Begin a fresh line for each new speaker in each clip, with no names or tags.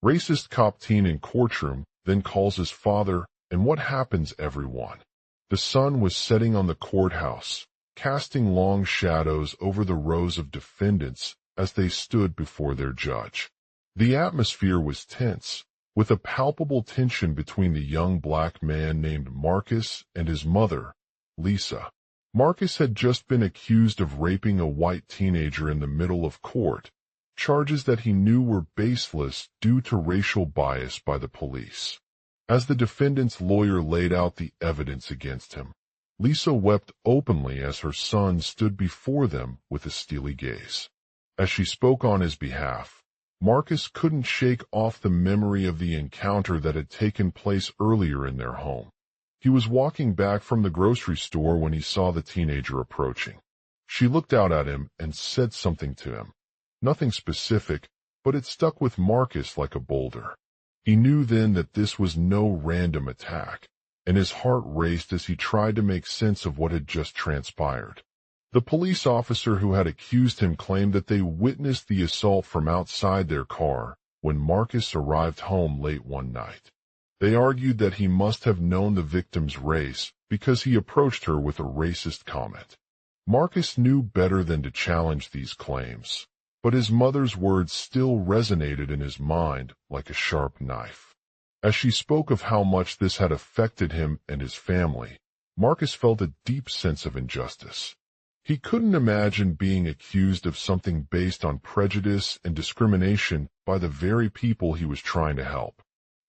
Racist cop teen in courtroom, then calls his father, and what happens, everyone? The sun was setting on the courthouse, casting long shadows over the rows of defendants as they stood before their judge. The atmosphere was tense, with a palpable tension between the young black man named Marcus and his mother, Lisa. Marcus had just been accused of raping a white teenager in the middle of court, charges that he knew were baseless due to racial bias by the police. As the defendant's lawyer laid out the evidence against him, Lisa wept openly as her son stood before them with a steely gaze. As she spoke on his behalf, Marcus couldn't shake off the memory of the encounter that had taken place earlier in their home. He was walking back from the grocery store when he saw the teenager approaching. She looked out at him and said something to him. Nothing specific, but it stuck with Marcus like a boulder. He knew then that this was no random attack, and his heart raced as he tried to make sense of what had just transpired. The police officer who had accused him claimed that they witnessed the assault from outside their car when Marcus arrived home late one night. They argued that he must have known the victim's race because he approached her with a racist comment. Marcus knew better than to challenge these claims, but his mother's words still resonated in his mind like a sharp knife. As she spoke of how much this had affected him and his family, Marcus felt a deep sense of injustice. He couldn't imagine being accused of something based on prejudice and discrimination by the very people he was trying to help.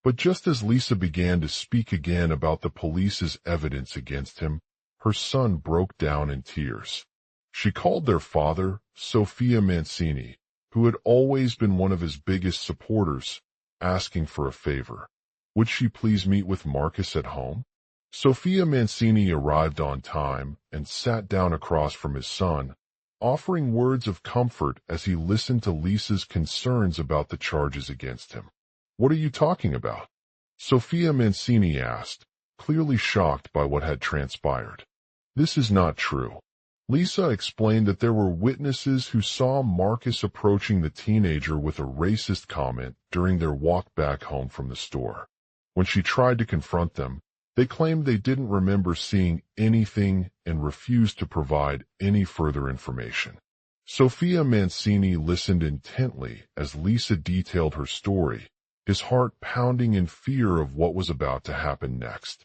But just as Lisa began to speak again about the police's evidence against him, her son broke down in tears. She called their father, Sophia Mancini, who had always been one of his biggest supporters, asking for a favor. Would she please meet with Marcus at home? Sophia Mancini arrived on time and sat down across from his son, offering words of comfort as he listened to Lisa's concerns about the charges against him. What are you talking about? Sophia Mancini asked, clearly shocked by what had transpired. This is not true. Lisa explained that there were witnesses who saw Marcus approaching the teenager with a racist comment during their walk back home from the store. When she tried to confront them, they claimed they didn't remember seeing anything and refused to provide any further information. Sophia Mancini listened intently as Lisa detailed her story, his heart pounding in fear of what was about to happen next.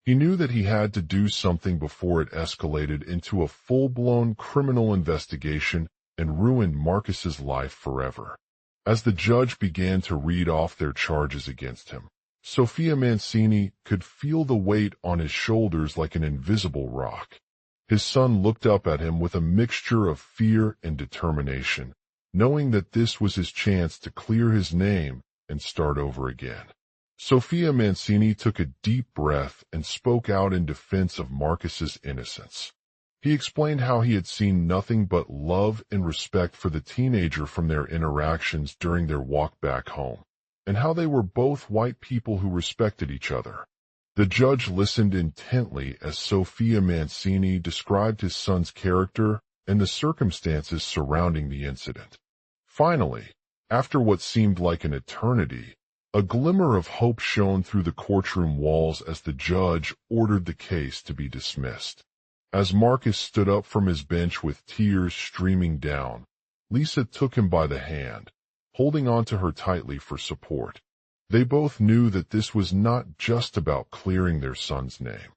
He knew that he had to do something before it escalated into a full-blown criminal investigation and ruined Marcus's life forever. As the judge began to read off their charges against him, Sophia Mancini could feel the weight on his shoulders like an invisible rock. His son looked up at him with a mixture of fear and determination, knowing that this was his chance to clear his name and start over again. Sophia Mancini took a deep breath and spoke out in defense of Marcus's innocence. He explained how he had seen nothing but love and respect for the teenager from their interactions during their walk back home, and how they were both white people who respected each other. The judge listened intently as Sophia Mancini described his son's character and the circumstances surrounding the incident. Finally, after what seemed like an eternity, a glimmer of hope shone through the courtroom walls as the judge ordered the case to be dismissed. As Marcus stood up from his bench with tears streaming down, Lisa took him by the hand, holding on to her tightly for support. They both knew that this was not just about clearing their son's name.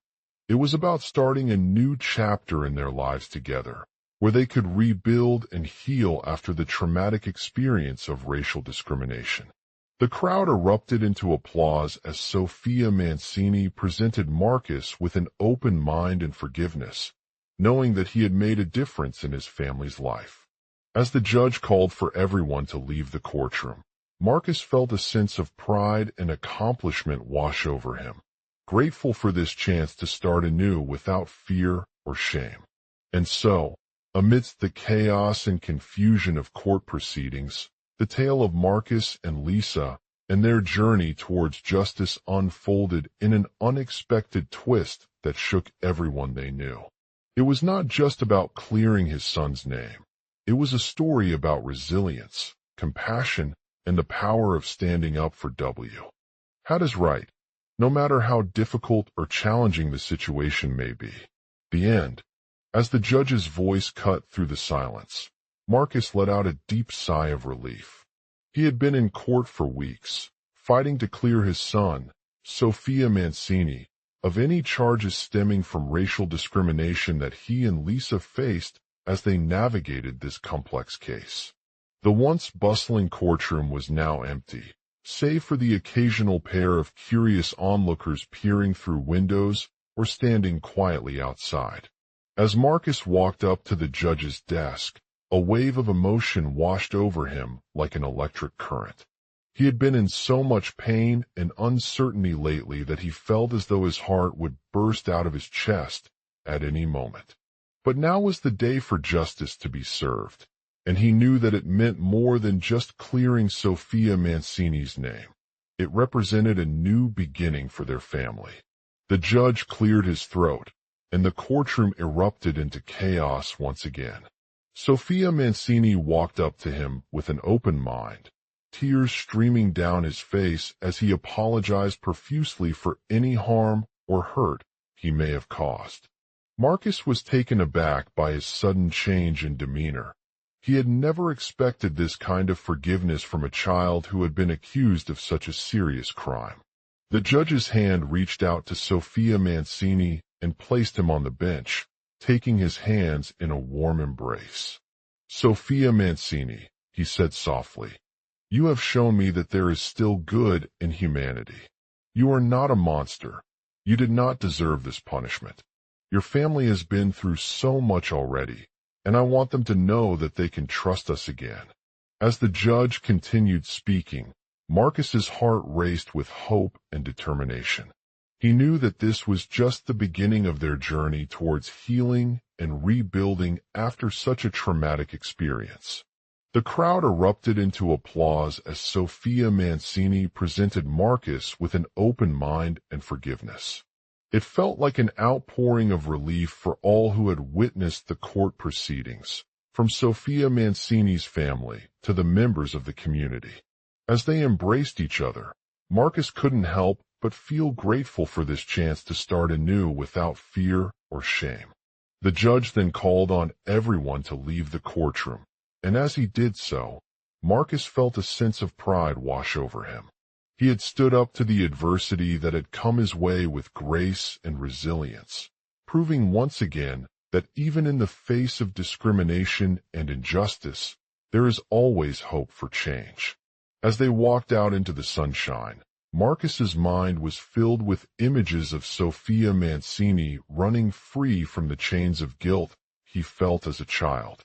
It was about starting a new chapter in their lives together, where they could rebuild and heal after the traumatic experience of racial discrimination. The crowd erupted into applause as Sophia Mancini presented Marcus with an open mind and forgiveness, knowing that he had made a difference in his family's life. As the judge called for everyone to leave the courtroom, Marcus felt a sense of pride and accomplishment wash over him, grateful for this chance to start anew without fear or shame. And so, amidst the chaos and confusion of court proceedings, the tale of Marcus and Lisa and their journey towards justice unfolded in an unexpected twist that shook everyone they knew. It was not just about clearing his son's name. It was a story about resilience, compassion, and the power of standing up for what is right, no matter how difficult or challenging the situation may be. The end. As the judge's voice cut through the silence, Marcus let out a deep sigh of relief. He had been in court for weeks, fighting to clear his son, Sophia Mancini, of any charges stemming from racial discrimination that he and Lisa faced as they navigated this complex case. The once bustling courtroom was now empty, save for the occasional pair of curious onlookers peering through windows or standing quietly outside. As Marcus walked up to the judge's desk, a wave of emotion washed over him like an electric current. He had been in so much pain and uncertainty lately that he felt as though his heart would burst out of his chest at any moment. But now was the day for justice to be served, and he knew that it meant more than just clearing Sophia Mancini's name. It represented a new beginning for their family. The judge cleared his throat, and the courtroom erupted into chaos once again. Sophia Mancini walked up to him with an open mind, tears streaming down his face as he apologized profusely for any harm or hurt he may have caused. Marcus was taken aback by his sudden change in demeanor. He had never expected this kind of forgiveness from a child who had been accused of such a serious crime. The judge's hand reached out to Sophia Mancini and placed him on the bench, taking his hands in a warm embrace. "Sophia Mancini," he said softly, "you have shown me that there is still good in humanity. You are not a monster. You did not deserve this punishment. Your family has been through so much already, and I want them to know that they can trust us again." As the judge continued speaking, Marcus's heart raced with hope and determination. He knew that this was just the beginning of their journey towards healing and rebuilding after such a traumatic experience. The crowd erupted into applause as Sophia Mancini presented Marcus with an open mind and forgiveness. It felt like an outpouring of relief for all who had witnessed the court proceedings, from Sophia Mancini's family to the members of the community. As they embraced each other, Marcus couldn't help but feel grateful for this chance to start anew without fear or shame. The judge then called on everyone to leave the courtroom, and as he did so, Marcus felt a sense of pride wash over him. He had stood up to the adversity that had come his way with grace and resilience, proving once again that even in the face of discrimination and injustice, there is always hope for change. As they walked out into the sunshine, Marcus's mind was filled with images of Sophia Mancini running free from the chains of guilt he felt as a child.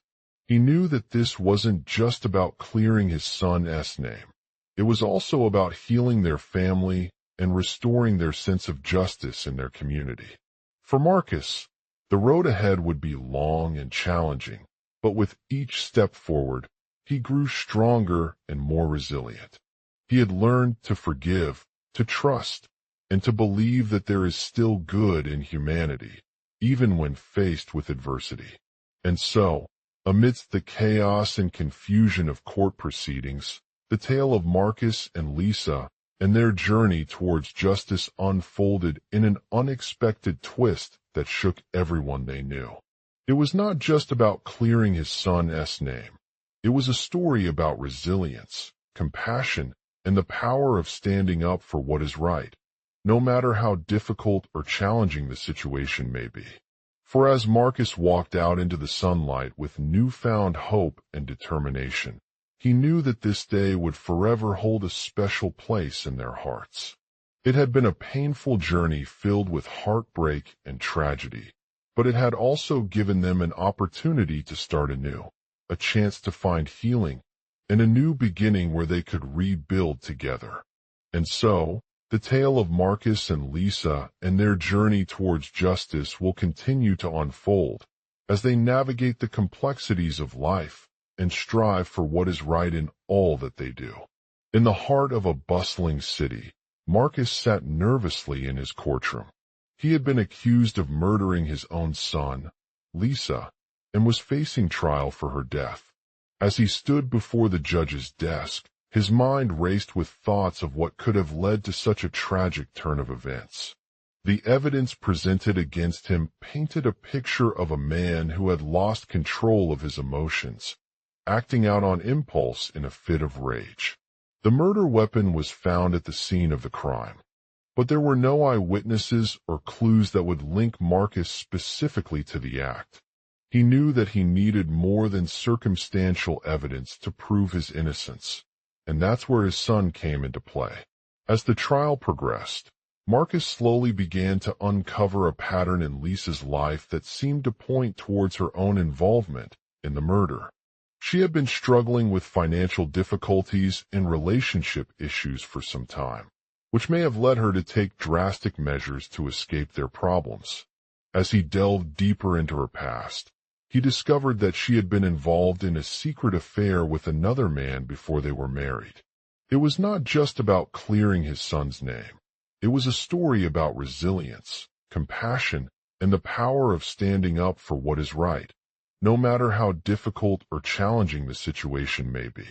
He knew that this wasn't just about clearing his son's name. It was also about healing their family and restoring their sense of justice in their community. For Marcus, the road ahead would be long and challenging, but with each step forward, he grew stronger and more resilient. He had learned to forgive, to trust, and to believe that there is still good in humanity, even when faced with adversity. And so, amidst the chaos and confusion of court proceedings, the tale of Marcus and Lisa and their journey towards justice unfolded in an unexpected twist that shook everyone they knew. It was not just about clearing his son's name. It was a story about resilience, compassion, and the power of standing up for what is right, no matter how difficult or challenging the situation may be. For as Marcus walked out into the sunlight with newfound hope and determination, he knew that this day would forever hold a special place in their hearts. It had been a painful journey filled with heartbreak and tragedy, but it had also given them an opportunity to start anew, a chance to find healing, and a new beginning where they could rebuild together. And so, the tale of Marcus and Lisa and their journey towards justice will continue to unfold as they navigate the complexities of life and strive for what is right in all that they do. In the heart of a bustling city, Marcus sat nervously in his courtroom. He had been accused of murdering his own son, Lisa, and was facing trial for her death. As he stood before the judge's desk, His mind raced with thoughts of what could have led to such a tragic turn of events. The evidence presented against him painted a picture of a man who had lost control of his emotions, acting out on impulse in a fit of rage. The murder weapon was found at the scene of the crime, but there were no eyewitnesses or clues that would link Marcus specifically to the act. He knew that he needed more than circumstantial evidence to prove his innocence, and that's where his son came into play. As the trial progressed, Marcus slowly began to uncover a pattern in Lisa's life that seemed to point towards her own involvement in the murder. She had been struggling with financial difficulties and relationship issues for some time, which may have led her to take drastic measures to escape their problems. As he delved deeper into her past, he discovered that she had been involved in a secret affair with another man before they were married. It was not just about clearing his son's name. It was a story about resilience, compassion, and the power of standing up for what is right, no matter how difficult or challenging the situation may be.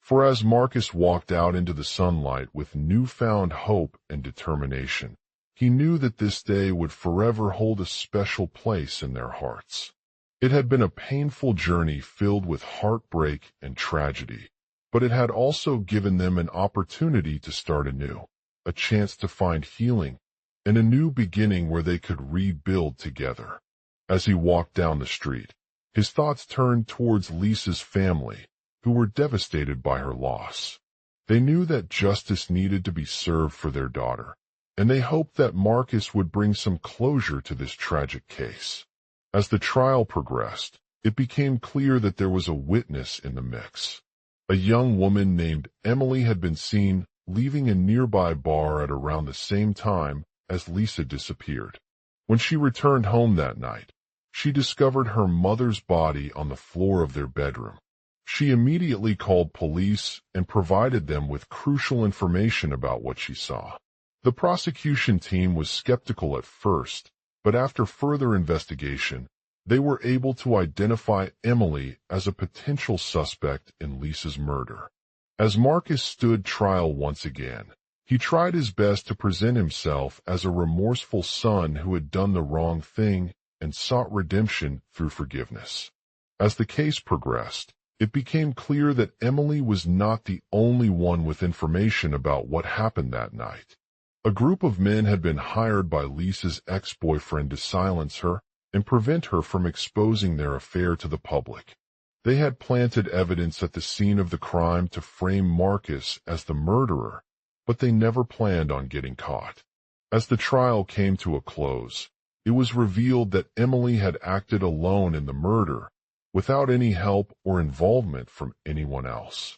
For as Marcus walked out into the sunlight with newfound hope and determination, he knew that this day would forever hold a special place in their hearts. It had been a painful journey filled with heartbreak and tragedy, but it had also given them an opportunity to start anew, a chance to find healing, and a new beginning where they could rebuild together. As he walked down the street, his thoughts turned towards Lisa's family, who were devastated by her loss. They knew that justice needed to be served for their daughter, and they hoped that Marcus would bring some closure to this tragic case. As the trial progressed, it became clear that there was a witness in the mix. A young woman named Emily had been seen leaving a nearby bar at around the same time as Lisa disappeared. When she returned home that night, she discovered her mother's body on the floor of their bedroom. She immediately called police and provided them with crucial information about what she saw. The prosecution team was skeptical at first, but after further investigation, they were able to identify Emily as a potential suspect in Lisa's murder. As Marcus stood trial once again, he tried his best to present himself as a remorseful son who had done the wrong thing and sought redemption through forgiveness. As the case progressed, it became clear that Emily was not the only one with information about what happened that night. A group of men had been hired by Lisa's ex-boyfriend to silence her and prevent her from exposing their affair to the public. They had planted evidence at the scene of the crime to frame Marcus as the murderer, but they never planned on getting caught. As the trial came to a close, it was revealed that Emily had acted alone in the murder, without any help or involvement from anyone else.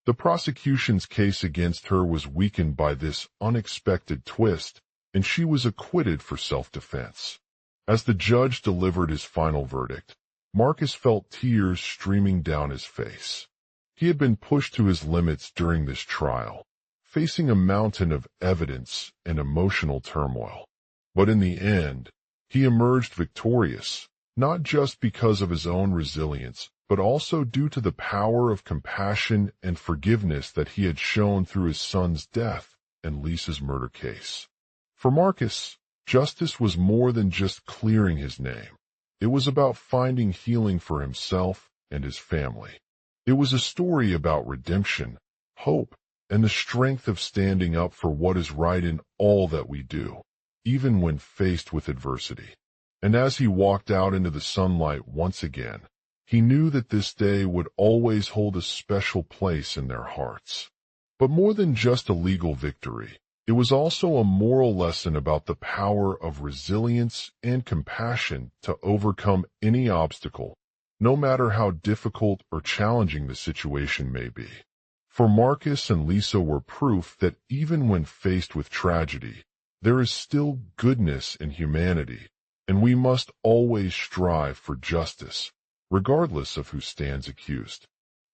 The prosecution's case against her was weakened by this unexpected twist, and she was acquitted for self-defense. As the judge delivered his final verdict, Marcus felt tears streaming down his face. He had been pushed to his limits during this trial, facing a mountain of evidence and emotional turmoil. But in the end, he emerged victorious, not just because of his own resilience, but also due to the power of compassion and forgiveness that he had shown through his son's death and Lisa's murder case. For Marcus, justice was more than just clearing his name. It was about finding healing for himself and his family. It was a story about redemption, hope, and the strength of standing up for what is right in all that we do, even when faced with adversity. And as he walked out into the sunlight once again, he knew that this day would always hold a special place in their hearts. But more than just a legal victory, it was also a moral lesson about the power of resilience and compassion to overcome any obstacle, no matter how difficult or challenging the situation may be. For Marcus and Lisa were proof that even when faced with tragedy, there is still goodness in humanity, and we must always strive for justice, regardless of who stands accused.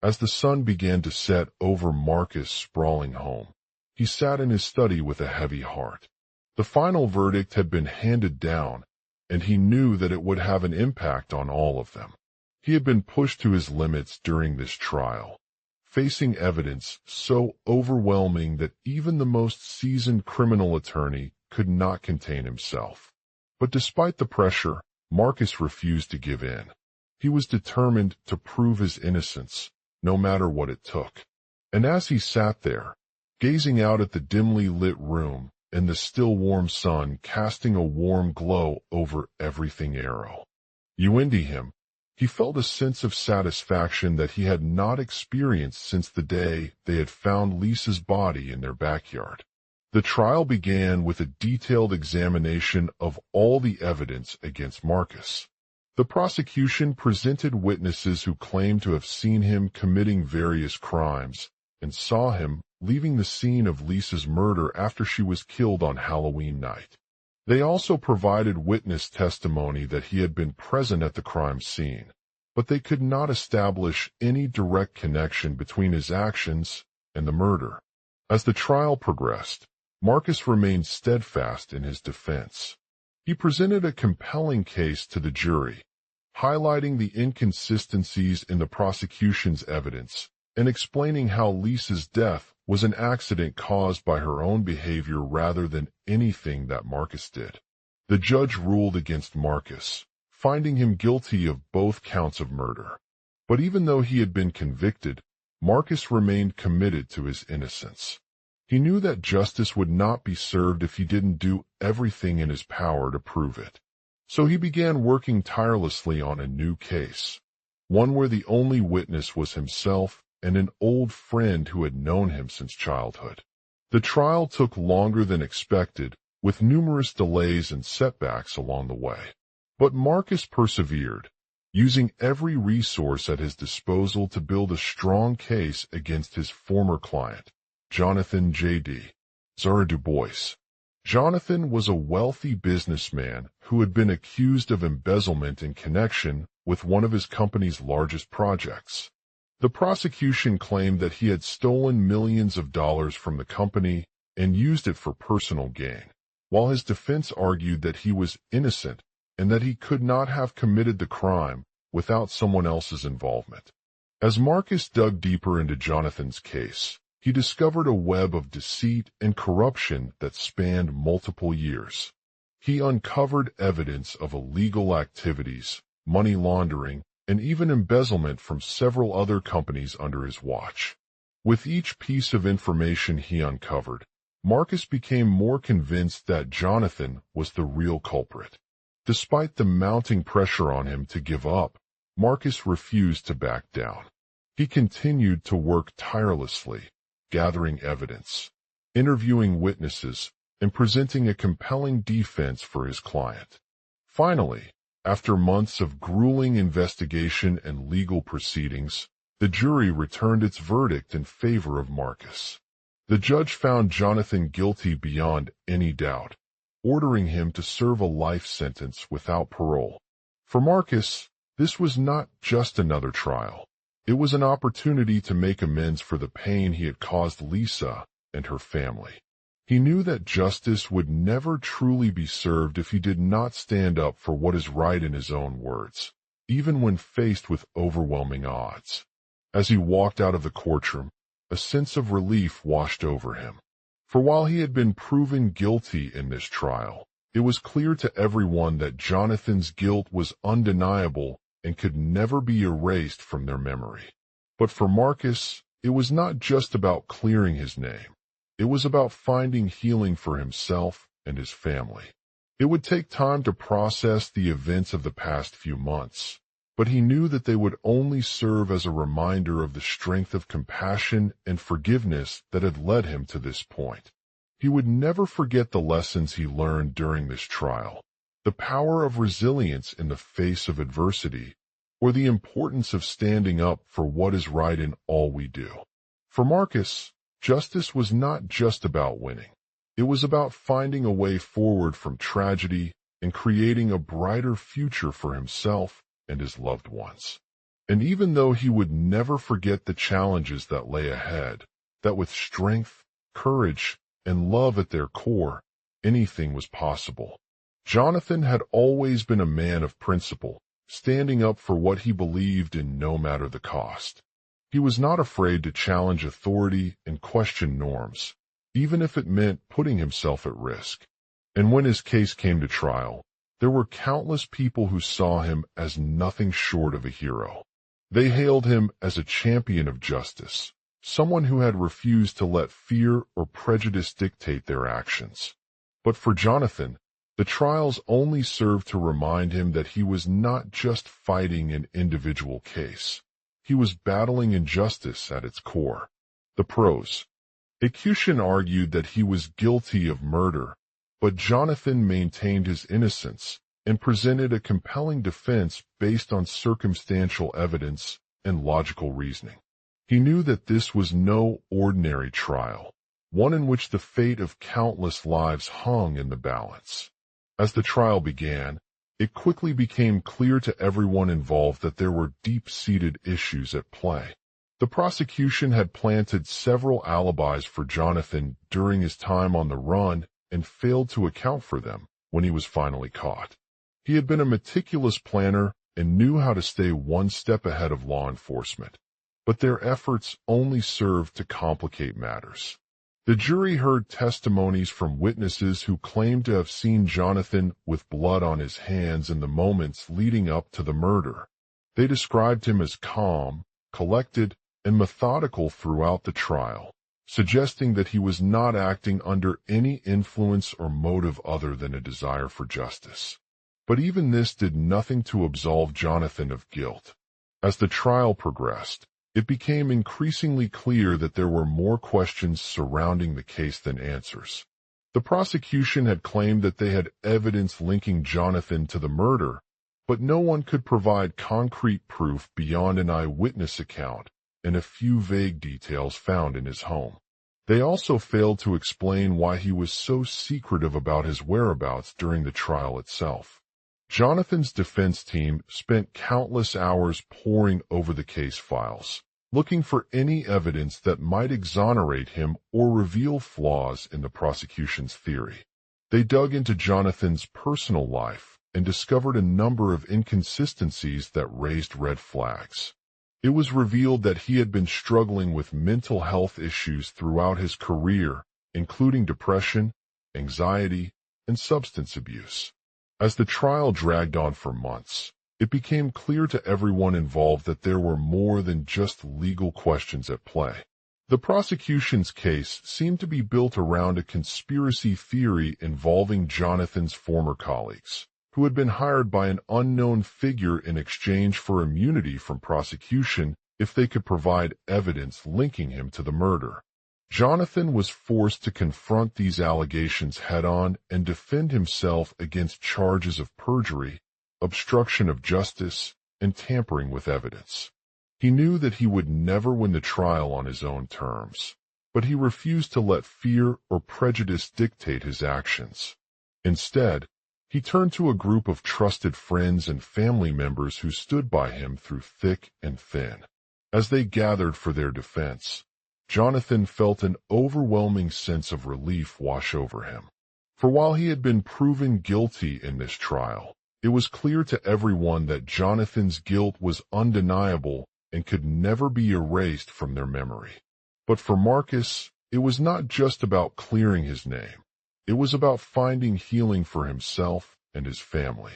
As the sun began to set over Marcus' sprawling home, he sat in his study with a heavy heart. The final verdict had been handed down, and he knew that it would have an impact on all of them. He had been pushed to his limits during this trial, facing evidence so overwhelming that even the most seasoned criminal attorney could not contain himself. But despite the pressure, Marcus refused to give in. He was determined to prove his innocence, no matter what it took. And as he sat there, gazing out at the dimly lit room and the still warm sun casting a warm glow over everything Arrow, him, he felt a sense of satisfaction that he had not experienced since the day they had found Lisa's body in their backyard. The trial began with a detailed examination of all the evidence against Marcus. The prosecution presented witnesses who claimed to have seen him committing various crimes and saw him leaving the scene of Lisa's murder after she was killed on Halloween night. They also provided witness testimony that he had been present at the crime scene, but they could not establish any direct connection between his actions and the murder. As the trial progressed, Marcus remained steadfast in his defense. He presented a compelling case to the jury, highlighting the inconsistencies in the prosecution's evidence and explaining how Lisa's death was an accident caused by her own behavior rather than anything that Marcus did. The judge ruled against Marcus, finding him guilty of both counts of murder. But even though he had been convicted, Marcus remained committed to his innocence. He knew that justice would not be served if he didn't do everything in his power to prove it. So he began working tirelessly on a new case, one where the only witness was himself and an old friend who had known him since childhood. The trial took longer than expected, with numerous delays and setbacks along the way. But Marcus persevered, using every resource at his disposal to build a strong case against his former client, Jonathan J.D. Zara Du Bois. Jonathan was a wealthy businessman who had been accused of embezzlement in connection with one of his company's largest projects. The prosecution claimed that he had stolen millions of dollars from the company and used it for personal gain, while his defense argued that he was innocent and that he could not have committed the crime without someone else's involvement. As Marcus dug deeper into Jonathan's case, he discovered a web of deceit and corruption that spanned multiple years. He uncovered evidence of illegal activities, money laundering, and even embezzlement from several other companies under his watch. With each piece of information he uncovered, Marcus became more convinced that Jonathan was the real culprit. Despite the mounting pressure on him to give up, Marcus refused to back down. He continued to work tirelessly, gathering evidence, interviewing witnesses, and presenting a compelling defense for his client. Finally, after months of grueling investigation and legal proceedings, the jury returned its verdict in favor of Marcus. The judge found Jonathan guilty beyond any doubt, ordering him to serve a life sentence without parole. For Marcus, this was not just another trial. It was an opportunity to make amends for the pain he had caused Lisa and her family. He knew that justice would never truly be served if he did not stand up for what is right in his own words, even when faced with overwhelming odds. As he walked out of the courtroom, a sense of relief washed over him. For while he had been proven guilty in this trial, it was clear to everyone that Jonathan's guilt was undeniable and could never be erased from their memory. But for Marcus, it was not just about clearing his name. It was about finding healing for himself and his family. It would take time to process the events of the past few months, but he knew that they would only serve as a reminder of the strength of compassion and forgiveness that had led him to this point. He would never forget the lessons he learned during this trial, the power of resilience in the face of adversity, or the importance of standing up for what is right in all we do. For Marcus, justice was not just about winning. It was about finding a way forward from tragedy and creating a brighter future for himself and his loved ones. And even though he would never forget the challenges that lay ahead, that with strength, courage, and love at their core, anything was possible. Jonathan had always been a man of principle, standing up for what he believed in no matter the cost. He was not afraid to challenge authority and question norms, even if it meant putting himself at risk. And when his case came to trial, there were countless people who saw him as nothing short of a hero. They hailed him as a champion of justice, someone who had refused to let fear or prejudice dictate their actions. But for Jonathan, the trials only served to remind him that he was not just fighting an individual case. He was battling injustice at its core. The pros. Accusation argued that he was guilty of murder, but Jonathan maintained his innocence and presented a compelling defense based on circumstantial evidence and logical reasoning. He knew that this was no ordinary trial, one in which the fate of countless lives hung in the balance. As the trial began, it quickly became clear to everyone involved that there were deep-seated issues at play. The prosecution had planted several alibis for Jonathan during his time on the run and failed to account for them when he was finally caught. He had been a meticulous planner and knew how to stay one step ahead of law enforcement, but their efforts only served to complicate matters. The jury heard testimonies from witnesses who claimed to have seen Jonathan with blood on his hands in the moments leading up to the murder. They described him as calm, collected, and methodical throughout the trial, suggesting that he was not acting under any influence or motive other than a desire for justice. But even this did nothing to absolve Jonathan of guilt. As the trial progressed, it became increasingly clear that there were more questions surrounding the case than answers. The prosecution had claimed that they had evidence linking Jonathan to the murder, but no one could provide concrete proof beyond an eyewitness account and a few vague details found in his home. They also failed to explain why he was so secretive about his whereabouts during the trial itself. Jonathan's defense team spent countless hours poring over the case files, looking for any evidence that might exonerate him or reveal flaws in the prosecution's theory. They dug into Jonathan's personal life and discovered a number of inconsistencies that raised red flags. It was revealed that he had been struggling with mental health issues throughout his career, including depression, anxiety, and substance abuse. As the trial dragged on for months, it became clear to everyone involved that there were more than just legal questions at play. The prosecution's case seemed to be built around a conspiracy theory involving Jonathan's former colleagues, who had been hired by an unknown figure in exchange for immunity from prosecution if they could provide evidence linking him to the murder. Jonathan was forced to confront these allegations head-on and defend himself against charges of perjury, obstruction of justice, and tampering with evidence. He knew that he would never win the trial on his own terms, but he refused to let fear or prejudice dictate his actions. Instead, he turned to a group of trusted friends and family members who stood by him through thick and thin. As they gathered for their defense, Jonathan felt an overwhelming sense of relief wash over him. For while he had been proven guilty in this trial, it was clear to everyone that Jonathan's guilt was undeniable and could never be erased from their memory. But for Marcus, it was not just about clearing his name. It was about finding healing for himself and his family.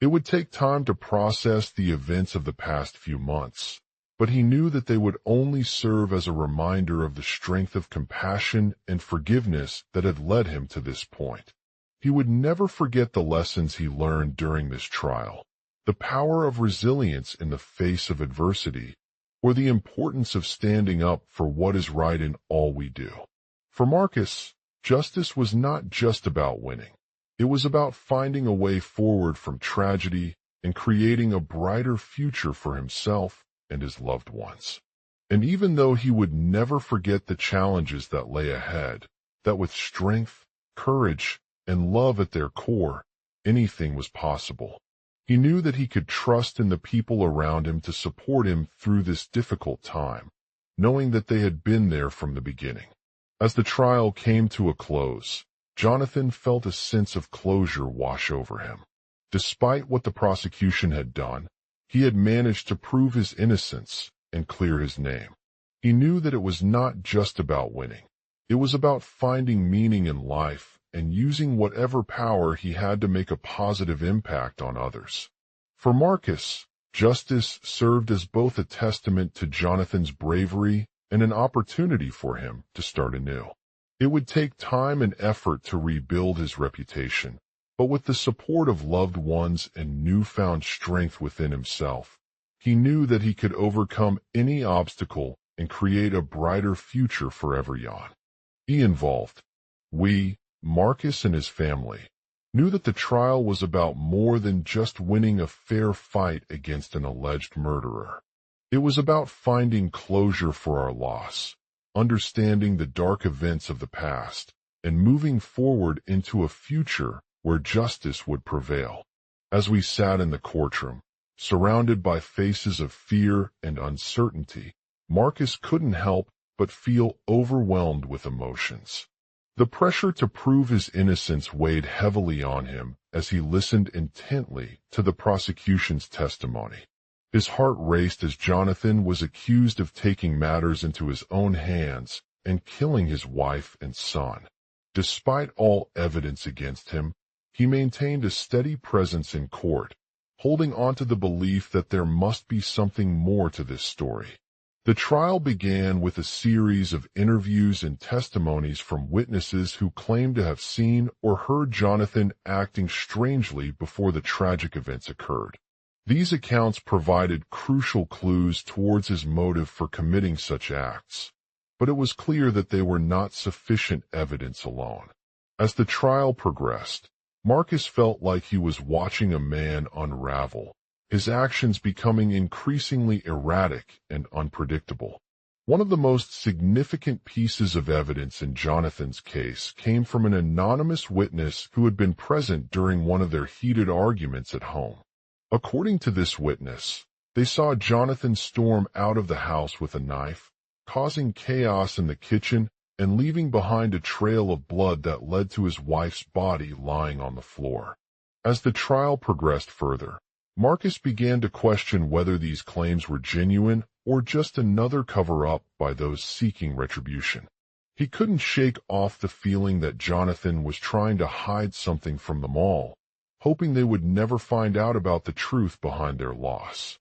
It would take time to process the events of the past few months, but he knew that they would only serve as a reminder of the strength of compassion and forgiveness that had led him to this point. He would never forget the lessons he learned during this trial, the power of resilience in the face of adversity, or the importance of standing up for what is right in all we do. For Marcus, justice was not just about winning. It was about finding a way forward from tragedy and creating a brighter future for himself and his loved ones. And even though he would never forget the challenges that lay ahead, that with strength, courage, and love at their core, anything was possible. He knew that he could trust in the people around him to support him through this difficult time, knowing that they had been there from the beginning. As the trial came to a close, Jonathan felt a sense of closure wash over him. Despite what the prosecution had done, he had managed to prove his innocence and clear his name. He knew that it was not just about winning. It was about finding meaning in life and using whatever power he had to make a positive impact on others. For Marcus, justice served as both a testament to Jonathan's bravery and an opportunity for him to start anew. It would take time and effort to rebuild his reputation, but with the support of loved ones and newfound strength within himself, he knew that he could overcome any obstacle and create a brighter future for everyone he involved. Marcus and his family, knew that the trial was about more than just winning a fair fight against an alleged murderer. It was about finding closure for our loss, understanding the dark events of the past, and moving forward into a future where justice would prevail. As we sat in the courtroom, surrounded by faces of fear and uncertainty, Marcus couldn't help but feel overwhelmed with emotions. The pressure to prove his innocence weighed heavily on him as he listened intently to the prosecution's testimony. His heart raced as Jonathan was accused of taking matters into his own hands and killing his wife and son. Despite all evidence against him, he maintained a steady presence in court, holding on to the belief that there must be something more to this story. The trial began with a series of interviews and testimonies from witnesses who claimed to have seen or heard Jonathan acting strangely before the tragic events occurred. These accounts provided crucial clues towards his motive for committing such acts, but it was clear that they were not sufficient evidence alone. As the trial progressed, Marcus felt like he was watching a man unravel, his actions becoming increasingly erratic and unpredictable. One of the most significant pieces of evidence in Jonathan's case came from an anonymous witness who had been present during one of their heated arguments at home. According to this witness, they saw Jonathan storm out of the house with a knife, causing chaos in the kitchen and leaving behind a trail of blood that led to his wife's body lying on the floor. As the trial progressed further, Marcus began to question whether these claims were genuine or just another cover-up by those seeking retribution. He couldn't shake off the feeling that Jonathan was trying to hide something from them all, hoping they would never find out about the truth behind their loss.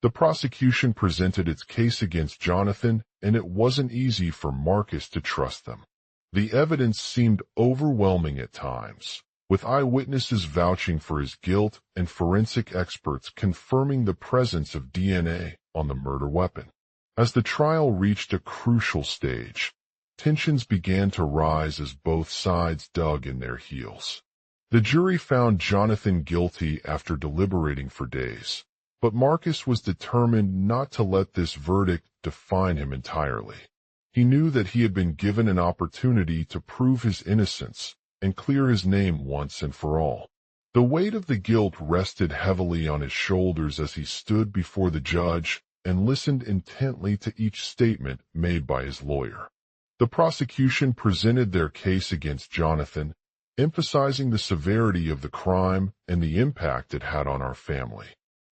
The prosecution presented its case against Jonathan, and it wasn't easy for Marcus to trust them. The evidence seemed overwhelming at times, with eyewitnesses vouching for his guilt and forensic experts confirming the presence of DNA on the murder weapon. As the trial reached a crucial stage, tensions began to rise as both sides dug in their heels. The jury found Jonathan guilty after deliberating for days, but Marcus was determined not to let this verdict define him entirely. He knew that he had been given an opportunity to prove his innocence and clear his name once and for all. The weight of the guilt rested heavily on his shoulders as he stood before the judge and listened intently to each statement made by his lawyer. The prosecution presented their case against Jonathan, emphasizing the severity of the crime and the impact it had on our family.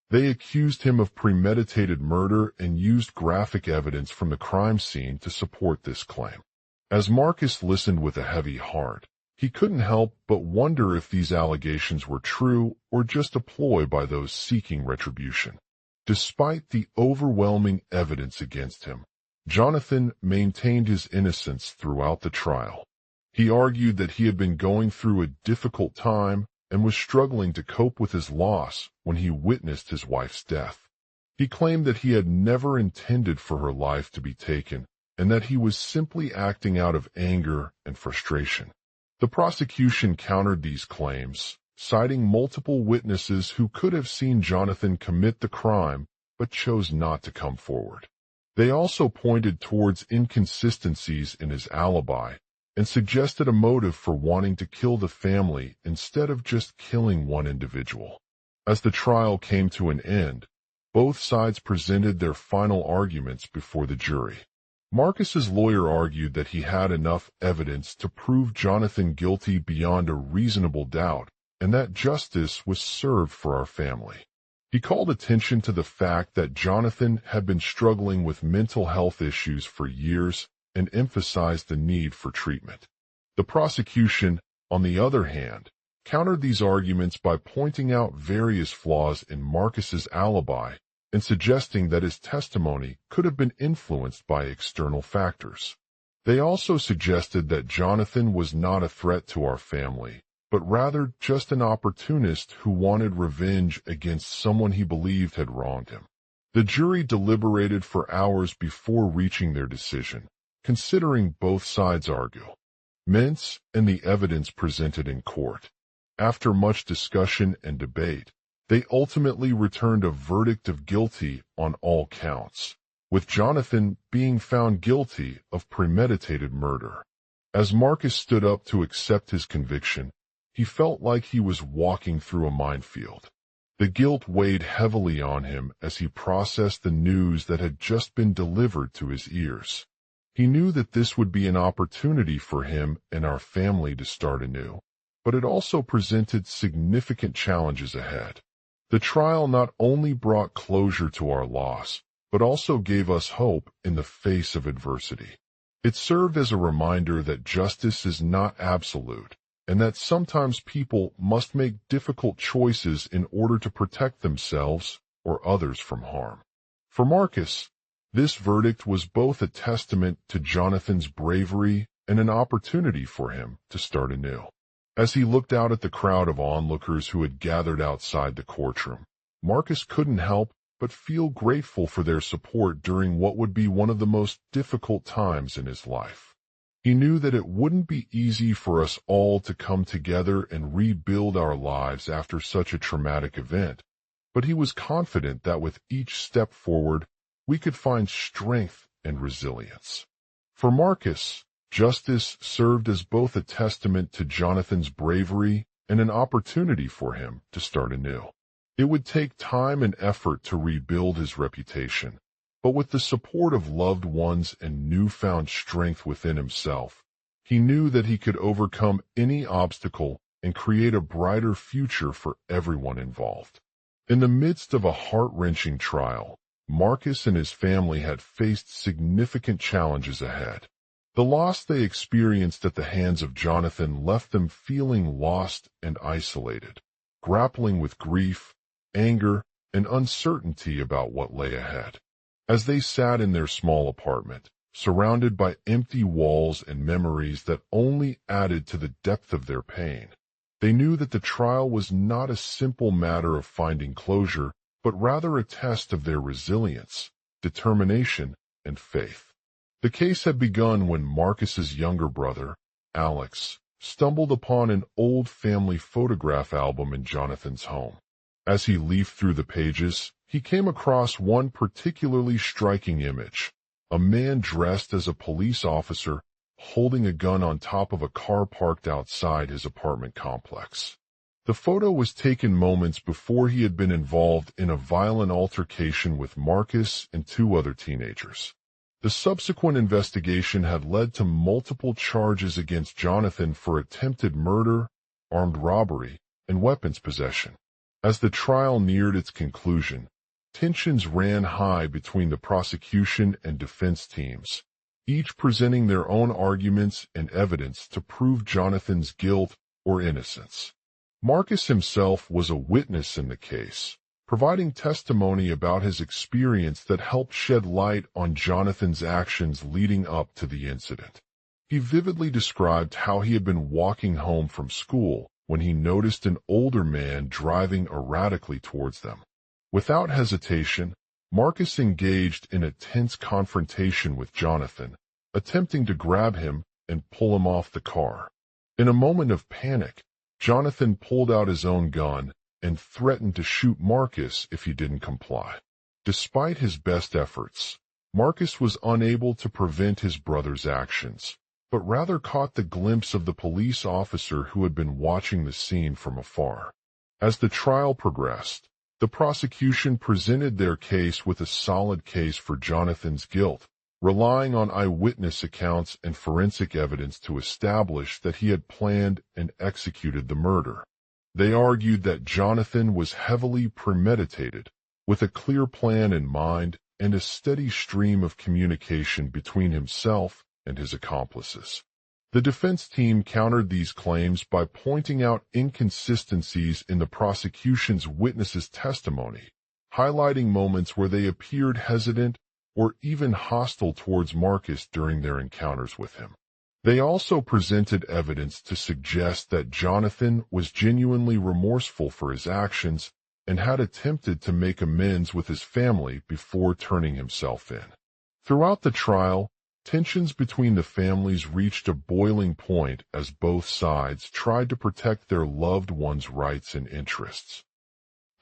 They accused him of premeditated murder and used graphic evidence from the crime scene to support this claim. As Marcus listened with a heavy heart, he couldn't help but wonder if these allegations were true or just a ploy by those seeking retribution. Despite the overwhelming evidence against him, Jonathan maintained his innocence throughout the trial. He argued that he had been going through a difficult time and was struggling to cope with his loss when he witnessed his wife's death. He claimed that he had never intended for her life to be taken and that he was simply acting out of anger and frustration. The prosecution countered these claims, citing multiple witnesses who could have seen Jonathan commit the crime but chose not to come forward. They also pointed towards inconsistencies in his alibi and suggested a motive for wanting to kill the family instead of just killing one individual. As the trial came to an end, both sides presented their final arguments before the jury. Marcus's lawyer argued that he had enough evidence to prove Jonathan guilty beyond a reasonable doubt and that justice was served for our family. He called attention to the fact that Jonathan had been struggling with mental health issues for years and emphasized the need for treatment. The prosecution, on the other hand, countered these arguments by pointing out various flaws in Marcus's alibi and suggesting that his testimony could have been influenced by external factors. They also suggested that Jonathan was not a threat to our family, but rather just an opportunist who wanted revenge against someone he believed had wronged him. The jury deliberated for hours before reaching their decision, considering both sides' arguments and the evidence presented in court. After much discussion and debate, they ultimately returned a verdict of guilty on all counts, with Jonathan being found guilty of premeditated murder. As Marcus stood up to accept his conviction, he felt like he was walking through a minefield. The guilt weighed heavily on him as he processed the news that had just been delivered to his ears. He knew that this would be an opportunity for him and our family to start anew, but it also presented significant challenges ahead. The trial not only brought closure to our loss, but also gave us hope in the face of adversity. It served as a reminder that justice is not absolute, and that sometimes people must make difficult choices in order to protect themselves or others from harm. For Marcus, this verdict was both a testament to Jonathan's bravery and an opportunity for him to start anew. As he looked out at the crowd of onlookers who had gathered outside the courtroom, Marcus couldn't help but feel grateful for their support during what would be one of the most difficult times in his life. He knew that it wouldn't be easy for us all to come together and rebuild our lives after such a traumatic event, but he was confident that with each step forward, we could find strength and resilience. For Marcus, justice served as both a testament to Jonathan's bravery and an opportunity for him to start anew. It would take time and effort to rebuild his reputation, but with the support of loved ones and newfound strength within himself, he knew that he could overcome any obstacle and create a brighter future for everyone involved. In the midst of a heart-wrenching trial, Marcus and his family had faced significant challenges ahead. The loss they experienced at the hands of Jonathan left them feeling lost and isolated, grappling with grief, anger, and uncertainty about what lay ahead. As they sat in their small apartment, surrounded by empty walls and memories that only added to the depth of their pain, they knew that the trial was not a simple matter of finding closure, but rather a test of their resilience, determination, and faith. The case had begun when Marcus's younger brother, Alex, stumbled upon an old family photograph album in Jonathan's home. As he leafed through the pages, he came across one particularly striking image: a man dressed as a police officer holding a gun on top of a car parked outside his apartment complex. The photo was taken moments before he had been involved in a violent altercation with Marcus and two other teenagers. The subsequent investigation had led to multiple charges against Jonathan for attempted murder, armed robbery, and weapons possession. As the trial neared its conclusion, tensions ran high between the prosecution and defense teams, each presenting their own arguments and evidence to prove Jonathan's guilt or innocence. Marcus himself was a witness in the case, providing testimony about his experience that helped shed light on Jonathan's actions leading up to the incident. He vividly described how he had been walking home from school when he noticed an older man driving erratically towards them. Without hesitation, Marcus engaged in a tense confrontation with Jonathan, attempting to grab him and pull him off the car. In a moment of panic, Jonathan pulled out his own gun and threatened to shoot Marcus if he didn't comply. Despite his best efforts, Marcus was unable to prevent his brother's actions, but rather caught the glimpse of the police officer who had been watching the scene from afar. As the trial progressed, the prosecution presented their case with a solid case for Jonathan's guilt, relying on eyewitness accounts and forensic evidence to establish that he had planned and executed the murder. They argued that Jonathan was heavily premeditated, with a clear plan in mind and a steady stream of communication between himself and his accomplices. The defense team countered these claims by pointing out inconsistencies in the prosecution's witnesses' testimony, highlighting moments where they appeared hesitant or even hostile towards Marcus during their encounters with him. They also presented evidence to suggest that Jonathan was genuinely remorseful for his actions and had attempted to make amends with his family before turning himself in. Throughout the trial, tensions between the families reached a boiling point as both sides tried to protect their loved ones' rights and interests.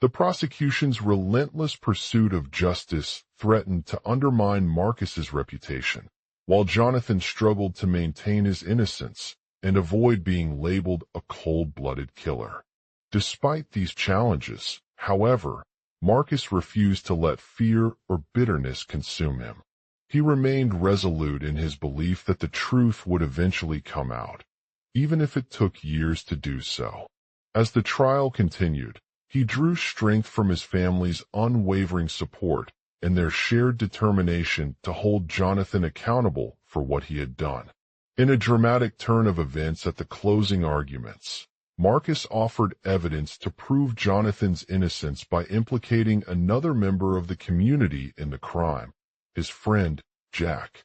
The prosecution's relentless pursuit of justice threatened to undermine Marcus's reputation, while Jonathan struggled to maintain his innocence and avoid being labeled a cold-blooded killer. Despite these challenges, however, Marcus refused to let fear or bitterness consume him. He remained resolute in his belief that the truth would eventually come out, even if it took years to do so. As the trial continued, he drew strength from his family's unwavering support and their shared determination to hold Jonathan accountable for what he had done. In a dramatic turn of events at the closing arguments, Marcus offered evidence to prove Jonathan's innocence by implicating another member of the community in the crime, his friend, Jack.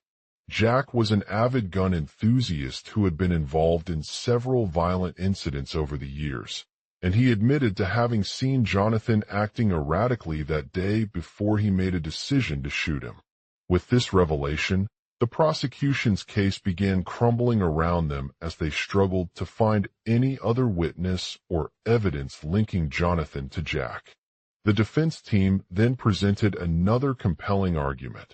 Jack was an avid gun enthusiast who had been involved in several violent incidents over the years, and he admitted to having seen Jonathan acting erratically that day before he made a decision to shoot him. With this revelation, the prosecution's case began crumbling around them as they struggled to find any other witness or evidence linking Jonathan to Jack. The defense team then presented another compelling argument,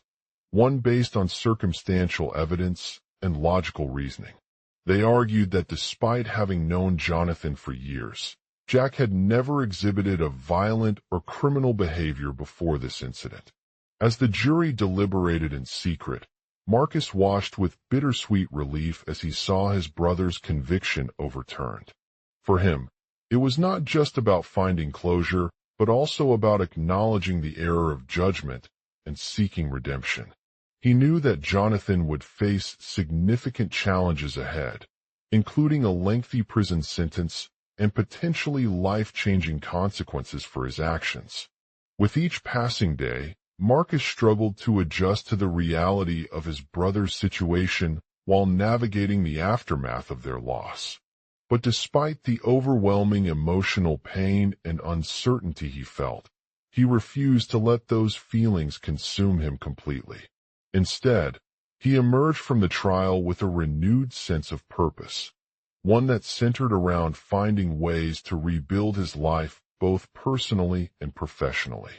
one based on circumstantial evidence and logical reasoning. They argued that despite having known Jonathan for years, Jack had never exhibited a violent or criminal behavior before this incident. As the jury deliberated in secret, Marcus watched with bittersweet relief as he saw his brother's conviction overturned. For him, it was not just about finding closure, but also about acknowledging the error of judgment and seeking redemption. He knew that Jonathan would face significant challenges ahead, including a lengthy prison sentence and potentially life-changing consequences for his actions. With each passing day, Marcus struggled to adjust to the reality of his brother's situation while navigating the aftermath of their loss. But despite the overwhelming emotional pain and uncertainty he felt, he refused to let those feelings consume him completely. Instead, he emerged from the trial with a renewed sense of purpose, one that centered around finding ways to rebuild his life both personally and professionally.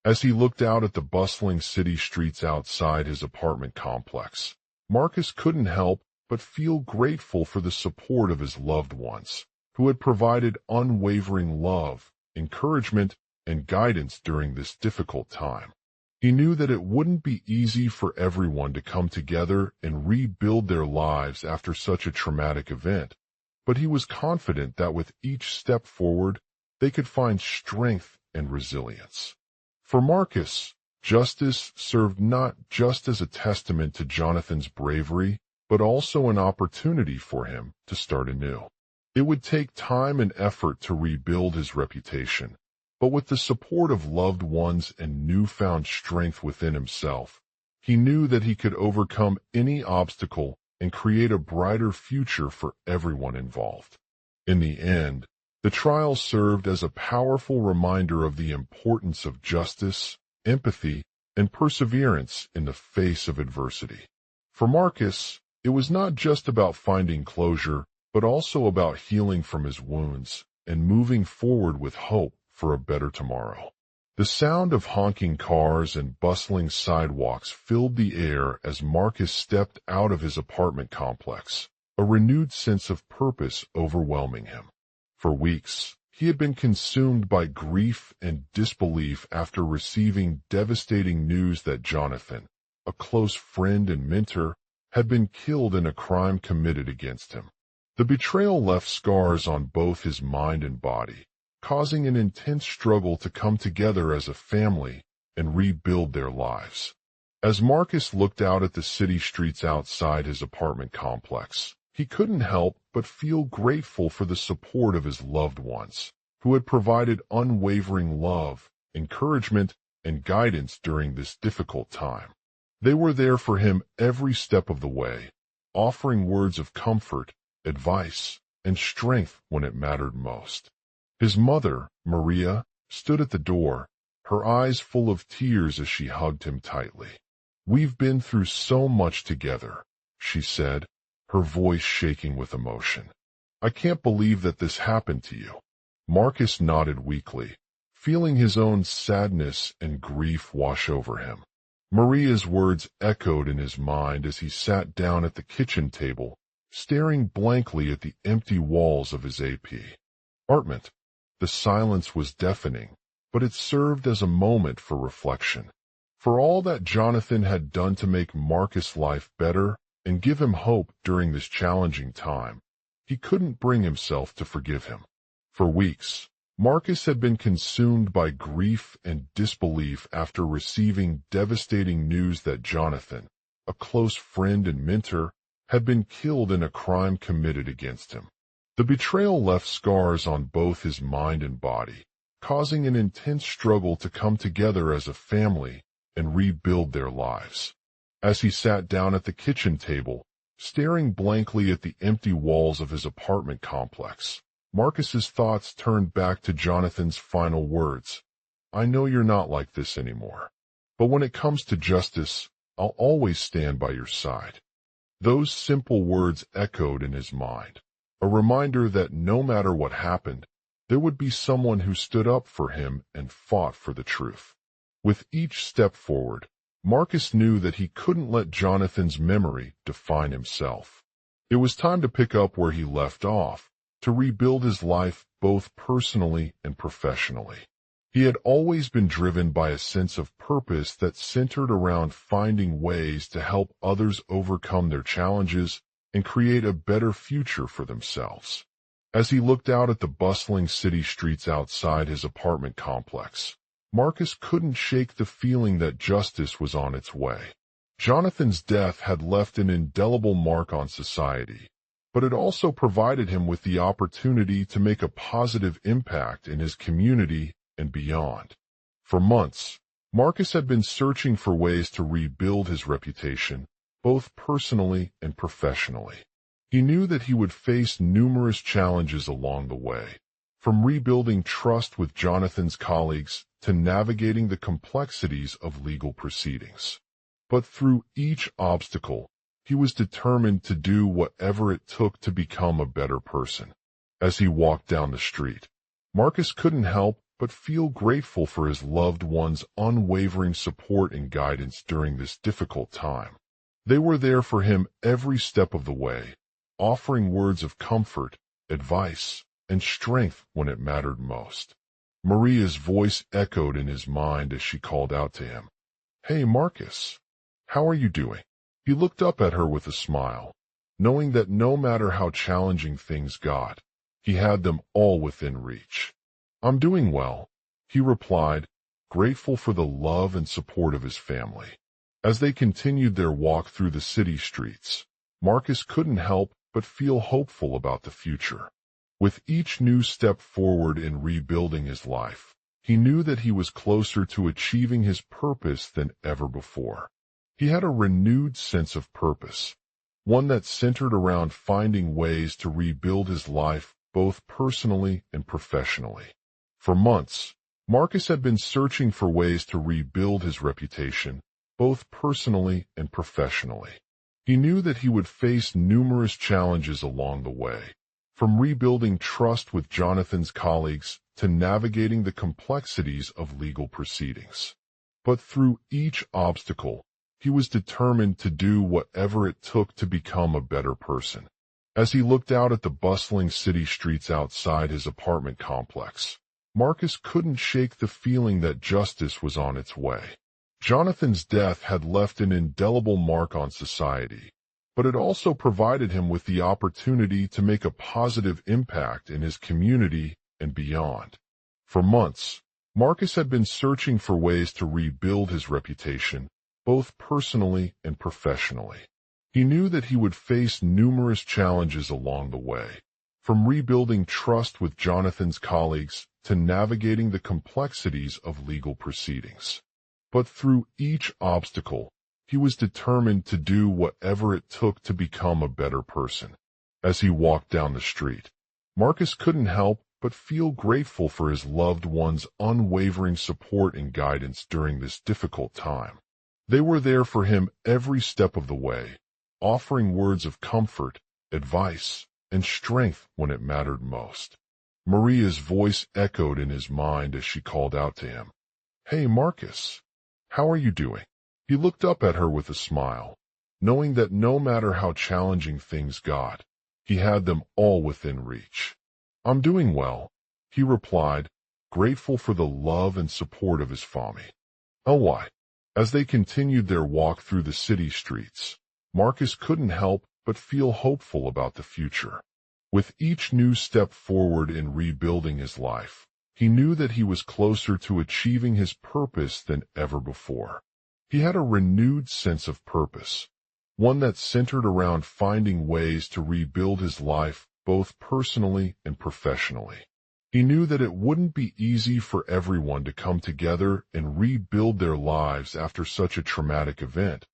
As he looked out at the bustling city streets outside his apartment complex, Marcus couldn't help but feel grateful for the support of his loved ones, who had provided unwavering love, encouragement, and guidance during this difficult time. He knew that it wouldn't be easy for everyone to come together and rebuild their lives after such a traumatic event, but he was confident that with each step forward, they could find strength and resilience. For Marcus, justice served not just as a testament to Jonathan's bravery, but also an opportunity for him to start anew. It would take time and effort to rebuild his reputation, but with the support of loved ones and newfound strength within himself, he knew that he could overcome any obstacle and create a brighter future for everyone involved. In the end, the trial served as a powerful reminder of the importance of justice, empathy, and perseverance in the face of adversity. For Marcus, it was not just about finding closure, but also about healing from his wounds and moving forward with hope for a better tomorrow. The sound of honking cars and bustling sidewalks filled the air as Marcus stepped out of his apartment complex, a renewed sense of purpose overwhelming him. For weeks, he had been consumed by grief and disbelief after receiving devastating news that Jonathan, a close friend and mentor, had been killed in a crime committed against him. The betrayal left scars on both his mind and body, causing an intense struggle to come together as a family and rebuild their lives. As Marcus looked out at the city streets outside his apartment complex, he couldn't help but feel grateful for the support of his loved ones, who had provided unwavering love, encouragement, and guidance during this difficult time. They were there for him every step of the way, offering words of comfort, advice, and strength when it mattered most. His mother, Maria, stood at the door, her eyes full of tears as she hugged him tightly. "We've been through so much together," she said, her voice shaking with emotion. "I can't believe that this happened to you." Marcus nodded weakly, feeling his own sadness and grief wash over him. Maria's words echoed in his mind as he sat down at the kitchen table, staring blankly at the empty walls of his apartment. The silence was deafening, but it served as a moment for reflection. For all that Jonathan had done to make Marcus' life better and give him hope during this challenging time, he couldn't bring himself to forgive him. For weeks, Marcus had been consumed by grief and disbelief after receiving devastating news that Jonathan, a close friend and mentor, had been killed in a crime committed against him. The betrayal left scars on both his mind and body, causing an intense struggle to come together as a family and rebuild their lives. As he sat down at the kitchen table, staring blankly at the empty walls of his apartment complex, Marcus's thoughts turned back to Jonathan's final words. "I know you're not like this anymore, but when it comes to justice, I'll always stand by your side." Those simple words echoed in his mind, a reminder that no matter what happened, there would be someone who stood up for him and fought for the truth. With each step forward, Marcus knew that he couldn't let Jonathan's memory define himself. It was time to pick up where he left off, to rebuild his life both personally and professionally. He had always been driven by a sense of purpose that centered around finding ways to help others overcome their challenges and create a better future for themselves. As he looked out at the bustling city streets outside his apartment complex, Marcus couldn't shake the feeling that justice was on its way. Jonathan's death had left an indelible mark on society, but it also provided him with the opportunity to make a positive impact in his community and beyond. For months, Marcus had been searching for ways to rebuild his reputation, both personally and professionally. He knew that he would face numerous challenges along the way, from rebuilding trust with Jonathan's colleagues to navigating the complexities of legal proceedings. But through each obstacle, he was determined to do whatever it took to become a better person. As he walked down the street, Marcus couldn't help but feel grateful for his loved ones' unwavering support and guidance during this difficult time. They were there for him every step of the way, offering words of comfort, advice, and strength when it mattered most. Maria's voice echoed in his mind as she called out to him, "Hey, Marcus, how are you doing?" He looked up at her with a smile, knowing that no matter how challenging things got, he had them all within reach. "I'm doing well," he replied, grateful for the love and support of his family. As they continued their walk through the city streets, Marcus couldn't help but feel hopeful about the future. With each new step forward in rebuilding his life, he knew that he was closer to achieving his purpose than ever before. He had a renewed sense of purpose, one that centered around finding ways to rebuild his life both personally and professionally. For months, Marcus had been searching for ways to rebuild his reputation, both personally and professionally. He knew that he would face numerous challenges along the way, from rebuilding trust with Jonathan's colleagues to navigating the complexities of legal proceedings. But through each obstacle, he was determined to do whatever it took to become a better person. As he looked out at the bustling city streets outside his apartment complex, Marcus couldn't shake the feeling that justice was on its way. Jonathan's death had left an indelible mark on society, but it also provided him with the opportunity to make a positive impact in his community and beyond. For months, Marcus had been searching for ways to rebuild his reputation, both personally and professionally. He knew that he would face numerous challenges along the way, from rebuilding trust with Jonathan's colleagues to navigating the complexities of legal proceedings. But through each obstacle, he was determined to do whatever it took to become a better person. As he walked down the street, Marcus couldn't help but feel grateful for his loved ones' unwavering support and guidance during this difficult time. They were there for him every step of the way, offering words of comfort, advice, and strength when it mattered most. Maria's voice echoed in his mind as she called out to him, "Hey, Marcus, how are you doing?" He looked up at her with a smile, knowing that no matter how challenging things got, he had them all within reach. "I'm doing well," he replied, grateful for the love and support of his family. Ly. As they continued their walk through the city streets, Marcus couldn't help but feel hopeful about the future. With each new step forward in rebuilding his life, he knew that he was closer to achieving his purpose than ever before. He had a renewed sense of purpose, one that centered around finding ways to rebuild his life both personally and professionally. He knew that it wouldn't be easy for everyone to come together and rebuild their lives after such a traumatic event,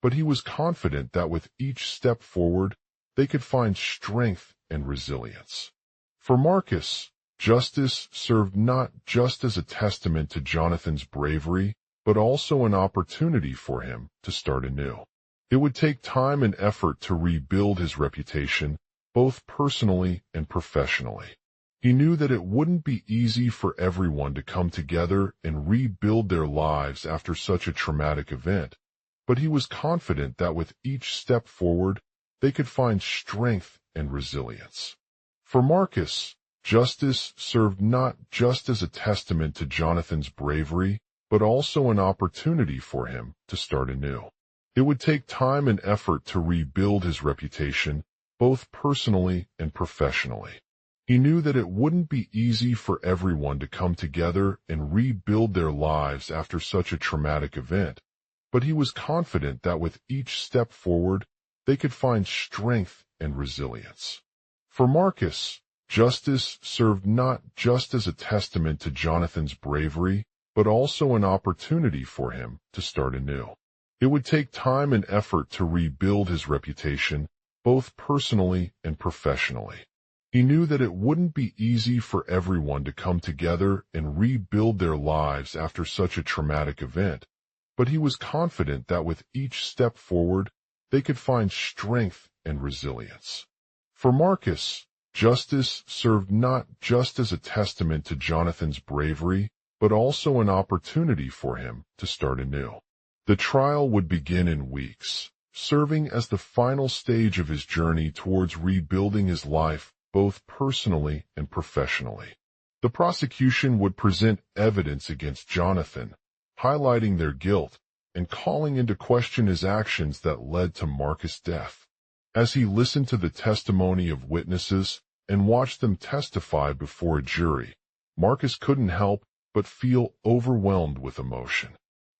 but he was confident that with each step forward, they could find strength and resilience. For Marcus, justice served not just as a testament to Jonathan's bravery, but also an opportunity for him to start anew. It would take time and effort to rebuild his reputation, both personally and professionally. He knew that it wouldn't be easy for everyone to come together and rebuild their lives after such a traumatic event, but he was confident that with each step forward, they could find strength and resilience. For Marcus, justice served not just as a testament to Jonathan's bravery, but also an opportunity for him to start anew. It would take time and effort to rebuild his reputation, both personally and professionally. He knew that it wouldn't be easy for everyone to come together and rebuild their lives after such a traumatic event, but he was confident that with each step forward, they could find strength and resilience. For Marcus, justice served not just as a testament to Jonathan's bravery, but also an opportunity for him to start anew. It would take time and effort to rebuild his reputation, both personally and professionally. He knew that it wouldn't be easy for everyone to come together and rebuild their lives after such a traumatic event, but he was confident that with each step forward, they could find strength and resilience. For Marcus, justice served not just as a testament to Jonathan's bravery, but also an opportunity for him to start anew. The trial would begin in weeks, serving as the final stage of his journey towards rebuilding his life, both personally and professionally. The prosecution would present evidence against Jonathan, highlighting their guilt and calling into question his actions that led to Marcus' death. As he listened to the testimony of witnesses and watched them testify before a jury, Marcus couldn't help but feel overwhelmed with emotion.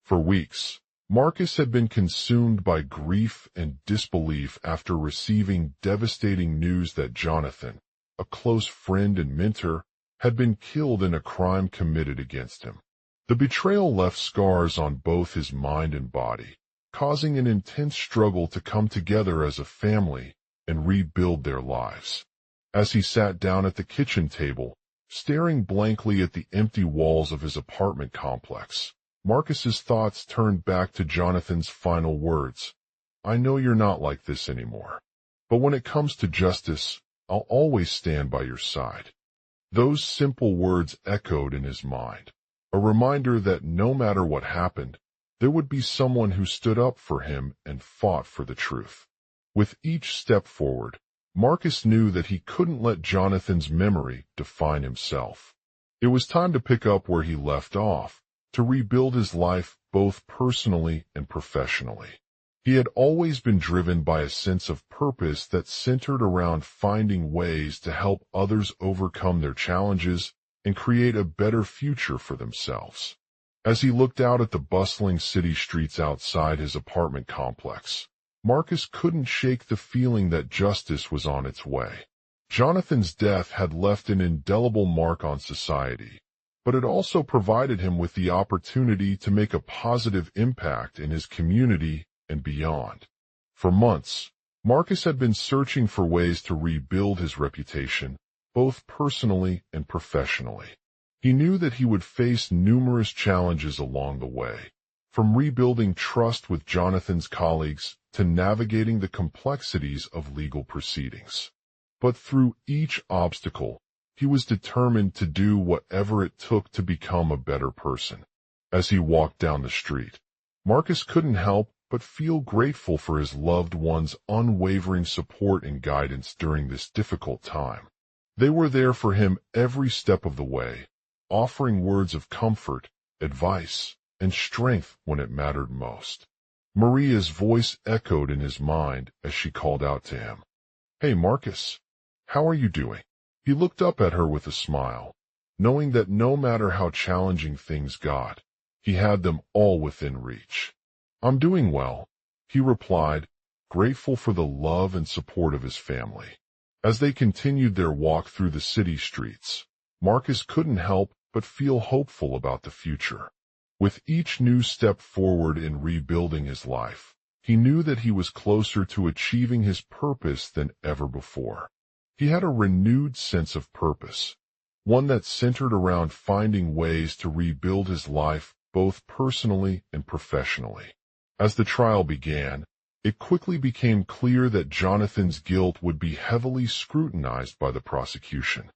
For weeks, Marcus had been consumed by grief and disbelief after receiving devastating news that Jonathan, a close friend and mentor, had been killed in a crime committed against him. The betrayal left scars on both his mind and body, causing an intense struggle to come together as a family and rebuild their lives. As he sat down at the kitchen table, staring blankly at the empty walls of his apartment complex, Marcus's thoughts turned back to Jonathan's final words. "I know you're not like this anymore, but when it comes to justice, I'll always stand by your side." Those simple words echoed in his mind, a reminder that no matter what happened, there would be someone who stood up for him and fought for the truth. With each step forward, Marcus knew that he couldn't let Jonathan's memory define himself. It was time to pick up where he left off, to rebuild his life both personally and professionally. He had always been driven by a sense of purpose that centered around finding ways to help others overcome their challenges and create a better future for themselves. As he looked out at the bustling city streets outside his apartment complex, Marcus couldn't shake the feeling that justice was on its way. Jonathan's death had left an indelible mark on society, but it also provided him with the opportunity to make a positive impact in his community and beyond. For months, Marcus had been searching for ways to rebuild his reputation, both personally and professionally. He knew that he would face numerous challenges along the way, from rebuilding trust with Jonathan's colleagues to navigating the complexities of legal proceedings. But through each obstacle, he was determined to do whatever it took to become a better person. As he walked down the street, Marcus couldn't help but feel grateful for his loved ones' unwavering support and guidance during this difficult time. They were there for him every step of the way, offering words of comfort, advice, and strength when it mattered most. Maria's voice echoed in his mind as she called out to him, "Hey, Marcus, how are you doing?" He looked up at her with a smile, knowing that no matter how challenging things got, he had them all within reach. "I'm doing well," he replied, grateful for the love and support of his family. As they continued their walk through the city streets, Marcus couldn't help but feel hopeful about the future. With each new step forward in rebuilding his life, he knew that he was closer to achieving his purpose than ever before. He had a renewed sense of purpose, one that centered around finding ways to rebuild his life both personally and professionally. As the trial began, it quickly became clear that Jonathan's guilt would be heavily scrutinized by the prosecution.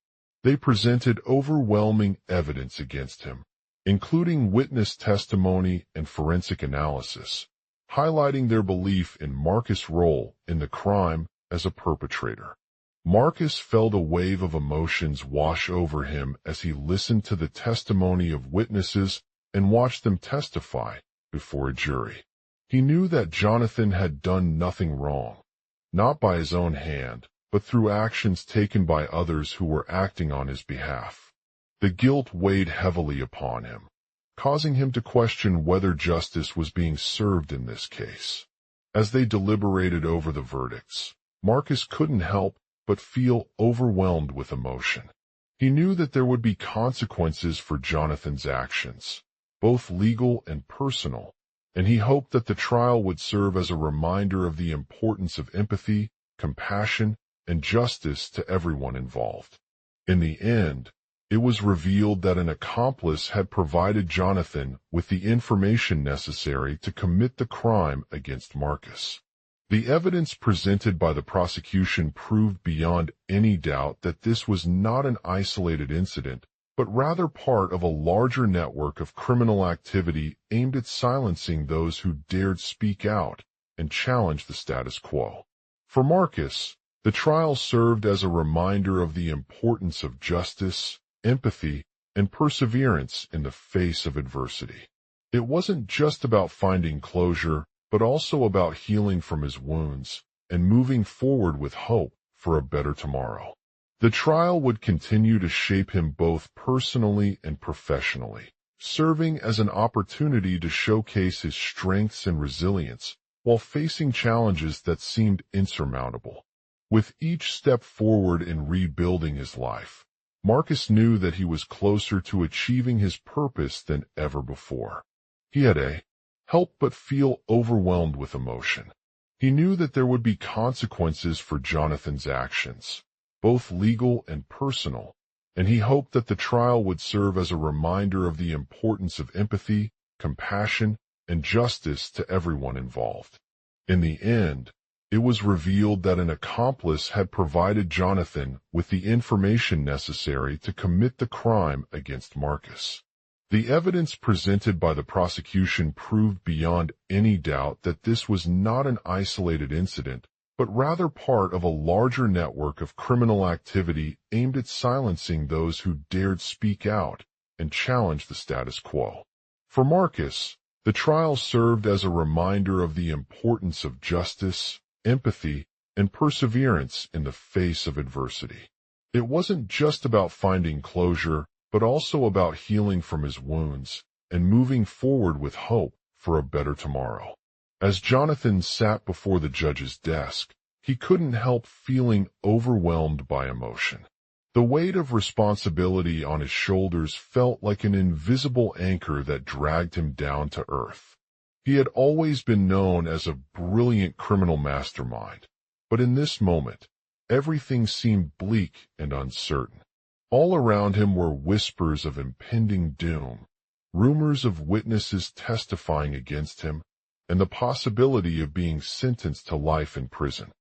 They presented overwhelming evidence against him, including witness testimony and forensic analysis, highlighting their belief in Marcus' role in the crime as a perpetrator. Marcus felt a wave of emotions wash over him as he listened to the testimony of witnesses and watched them testify before a jury. He knew that Jonathan had done nothing wrong, not by his own hand, but through actions taken by others who were acting on his behalf. The guilt weighed heavily upon him, causing him to question whether justice was being served in this case. As they deliberated over the verdicts, Marcus couldn't help but feel overwhelmed with emotion. He knew that there would be consequences for Jonathan's actions, both legal and personal, and he hoped that the trial would serve as a reminder of the importance of empathy, compassion, and justice to everyone involved. In the end, it was revealed that an accomplice had provided Jonathan with the information necessary to commit the crime against Marcus. The evidence presented by the prosecution proved beyond any doubt that this was not an isolated incident, but rather part of a larger network of criminal activity aimed at silencing those who dared speak out and challenge the status quo. For Marcus, the trial served as a reminder of the importance of justice, empathy, and perseverance in the face of adversity. It wasn't just about finding closure, but also about healing from his wounds and moving forward with hope for a better tomorrow. The trial would continue to shape him both personally and professionally, serving as an opportunity to showcase his strengths and resilience while facing challenges that seemed insurmountable. With each step forward in rebuilding his life, Marcus knew that he was closer to achieving his purpose than ever before. He had helped but feel overwhelmed with emotion. He knew that there would be consequences for Jonathan's actions, both legal and personal, and he hoped that the trial would serve as a reminder of the importance of empathy, compassion, and justice to everyone involved. In the end, it was revealed that an accomplice had provided Jonathan with the information necessary to commit the crime against Marcus. The evidence presented by the prosecution proved beyond any doubt that this was not an isolated incident, but rather part of a larger network of criminal activity aimed at silencing those who dared speak out and challenge the status quo. For Marcus, The trial served as a reminder of the importance of justice, empathy, and perseverance in the face of adversity. It wasn't just about finding closure, but also about healing from his wounds and moving forward with hope for a better tomorrow. As Jonathan sat before the judge's desk, he couldn't help feeling overwhelmed by emotion. The weight of responsibility on his shoulders felt like an invisible anchor that dragged him down to earth. He had always been known as a brilliant criminal mastermind, but in this moment, everything seemed bleak and uncertain. All around him were whispers of impending doom, rumors of witnesses testifying against him, and the possibility of being sentenced to life in prison.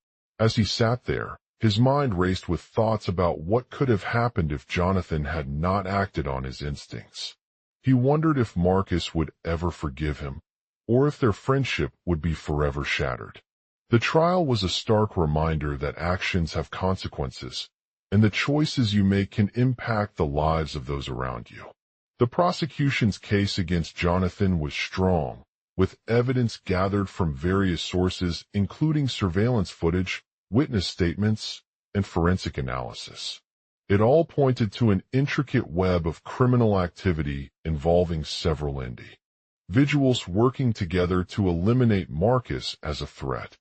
As he sat there, his mind raced with thoughts about what could have happened if Jonathan had not acted on his instincts. He wondered if Marcus would ever forgive him, or if their friendship would be forever shattered. The trial was a stark reminder that actions have consequences, and the choices you make can impact the lives of those around you. The prosecution's case against Jonathan was strong, with evidence gathered from various sources, including surveillance footage, witness statements, and forensic analysis. It all pointed to an intricate web of criminal activity involving several individuals working together to eliminate Marcus as a threat.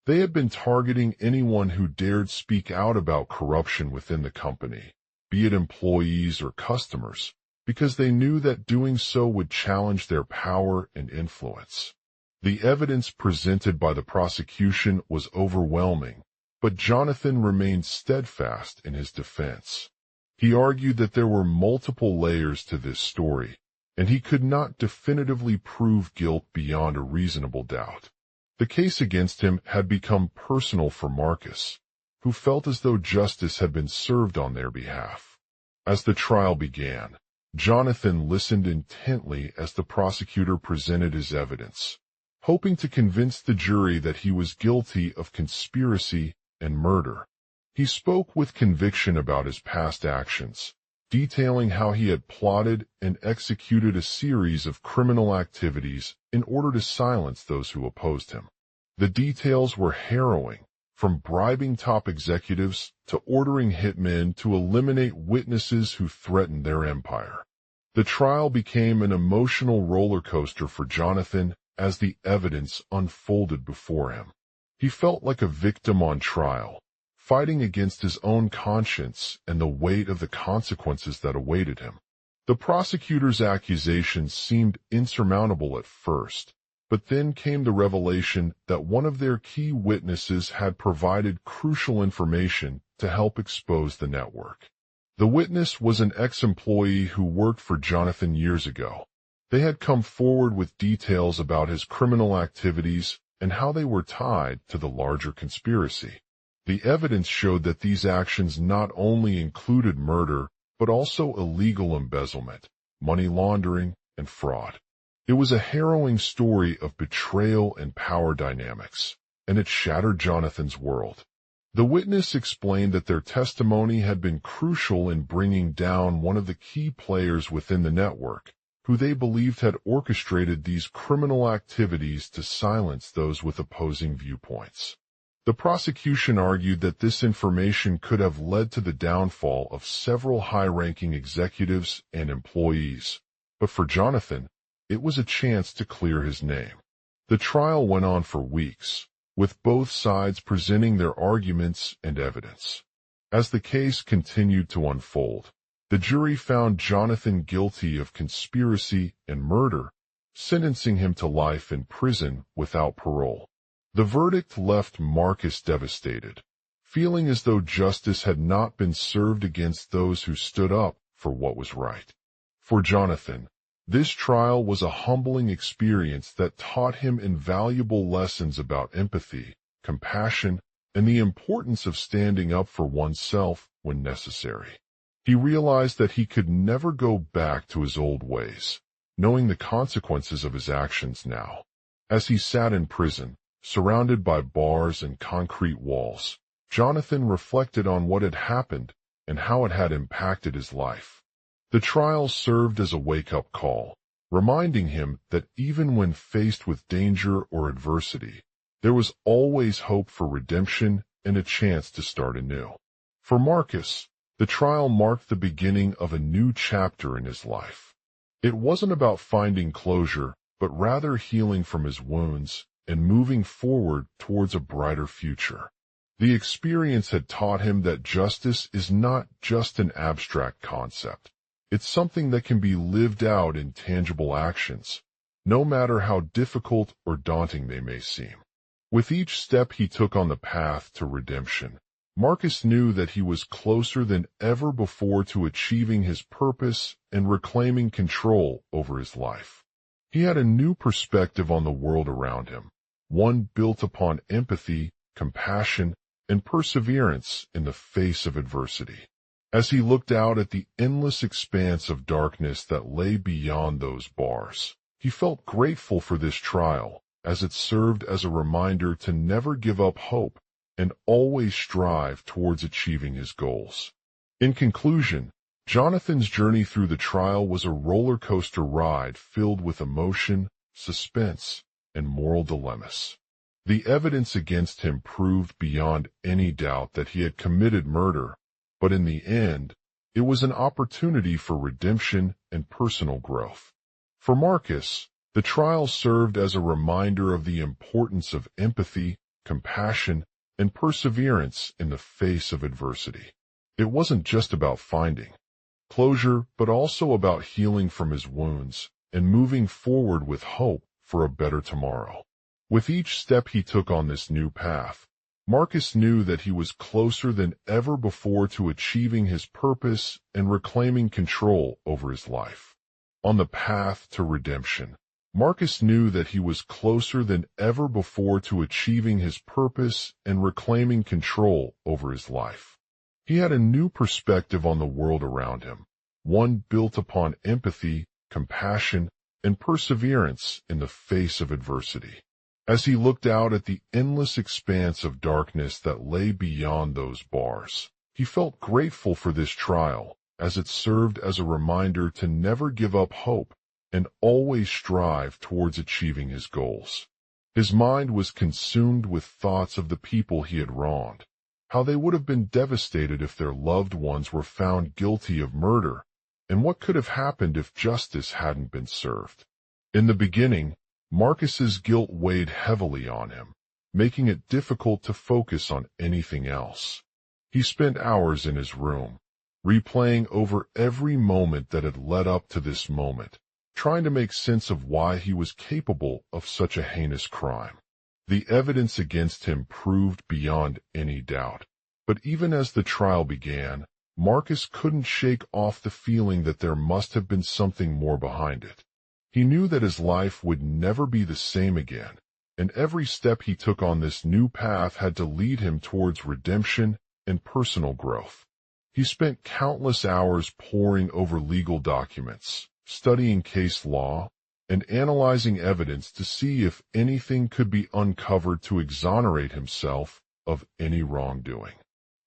They had been targeting anyone who dared speak out about corruption within the company, be it employees or customers, because they knew that doing so would challenge their power and influence. The evidence presented by the prosecution was overwhelming, but Jonathan remained steadfast in his defense. He argued that there were multiple layers to this story, and he could not definitively prove guilt beyond a reasonable doubt. The case against him had become personal for Marcus, who felt as though justice had been served on their behalf. As the trial began, Jonathan listened intently as the prosecutor presented his evidence, hoping to convince the jury that he was guilty of conspiracy and murder. He spoke with conviction about his past actions, detailing how he had plotted and executed a series of criminal activities in order to silence those who opposed him. The details were harrowing, from bribing top executives to ordering hitmen to eliminate witnesses who threatened their empire. The trial became an emotional roller coaster for Jonathan as the evidence unfolded before him. He felt like a victim on trial, fighting against his own conscience and the weight of the consequences that awaited him. The prosecutor's accusations seemed insurmountable at first, but then came the revelation that one of their key witnesses had provided crucial information to help expose the network. The witness was an ex-employee who worked for Jonathan years ago. They had come forward with details about his criminal activities and how they were tied to the larger conspiracy. The evidence showed that these actions not only included murder, but also illegal embezzlement, money laundering, and fraud. It was a harrowing story of betrayal and power dynamics, and it shattered Jonathan's world. The witness explained that their testimony had been crucial in bringing down one of the key players within the network, who they believed had orchestrated these criminal activities to silence those with opposing viewpoints. The prosecution argued that this information could have led to the downfall of several high-ranking executives and employees, but for Jonathan, it was a chance to clear his name. The trial went on for weeks, with both sides presenting their arguments and evidence. As the case continued to unfold, the jury found Jonathan guilty of conspiracy and murder, sentencing him to life in prison without parole. The verdict left Marcus devastated, feeling as though justice had not been served against those who stood up for what was right. For Jonathan, this trial was a humbling experience that taught him invaluable lessons about empathy, compassion, and the importance of standing up for oneself when necessary. He realized that he could never go back to his old ways, knowing the consequences of his actions now. As he sat in prison, surrounded by bars and concrete walls, Jonathan reflected on what had happened and how it had impacted his life. The trial served as a wake-up call, reminding him that even when faced with danger or adversity, there was always hope for redemption and a chance to start anew. For Marcus, the trial marked the beginning of a new chapter in his life. It wasn't about finding closure, but rather healing from his wounds and moving forward towards a brighter future. The experience had taught him that justice is not just an abstract concept. It's something that can be lived out in tangible actions, no matter how difficult or daunting they may seem. With each step he took on the path to redemption, Marcus knew that he was closer than ever before to achieving his purpose and reclaiming control over his life. He had a new perspective on the world around him, one built upon empathy, compassion, and perseverance in the face of adversity. As he looked out at the endless expanse of darkness that lay beyond those bars, he felt grateful for this trial, as it served as a reminder to never give up hope and always strive towards achieving his goals. In conclusion, Jonathan's journey through the trial was a roller coaster ride filled with emotion, suspense, and moral dilemmas. The evidence against him proved beyond any doubt that he had committed murder, but in the end, it was an opportunity for redemption and personal growth. For Marcus, the trial served as a reminder of the importance of empathy, compassion, and perseverance in the face of adversity. It wasn't just about finding closure, but also about healing from his wounds and moving forward with hope for a better tomorrow. With each step he took on this new path, Marcus knew that he was closer than ever before to achieving his purpose and reclaiming control over his life. On the path to redemption, Marcus knew that he was closer than ever before to achieving his purpose and reclaiming control over his life. He had a new perspective on the world around him, one built upon empathy, compassion, and perseverance in the face of adversity. As he looked out at the endless expanse of darkness that lay beyond those bars, he felt grateful for this trial, as it served as a reminder to never give up hope and always strive towards achieving his goals. His mind was consumed with thoughts of the people he had wronged, how they would have been devastated if their loved ones were found guilty of murder, and what could have happened if justice hadn't been served. In the beginning, Marcus's guilt weighed heavily on him, making it difficult to focus on anything else. He spent hours in his room, replaying over every moment that had led up to this moment, trying to make sense of why he was capable of such a heinous crime. The evidence against him proved beyond any doubt, but even as the trial began, Marcus couldn't shake off the feeling that there must have been something more behind it. He knew that his life would never be the same again, and every step he took on this new path had to lead him towards redemption and personal growth. He spent countless hours poring over legal documents, studying case law, and analyzing evidence to see if anything could be uncovered to exonerate himself of any wrongdoing.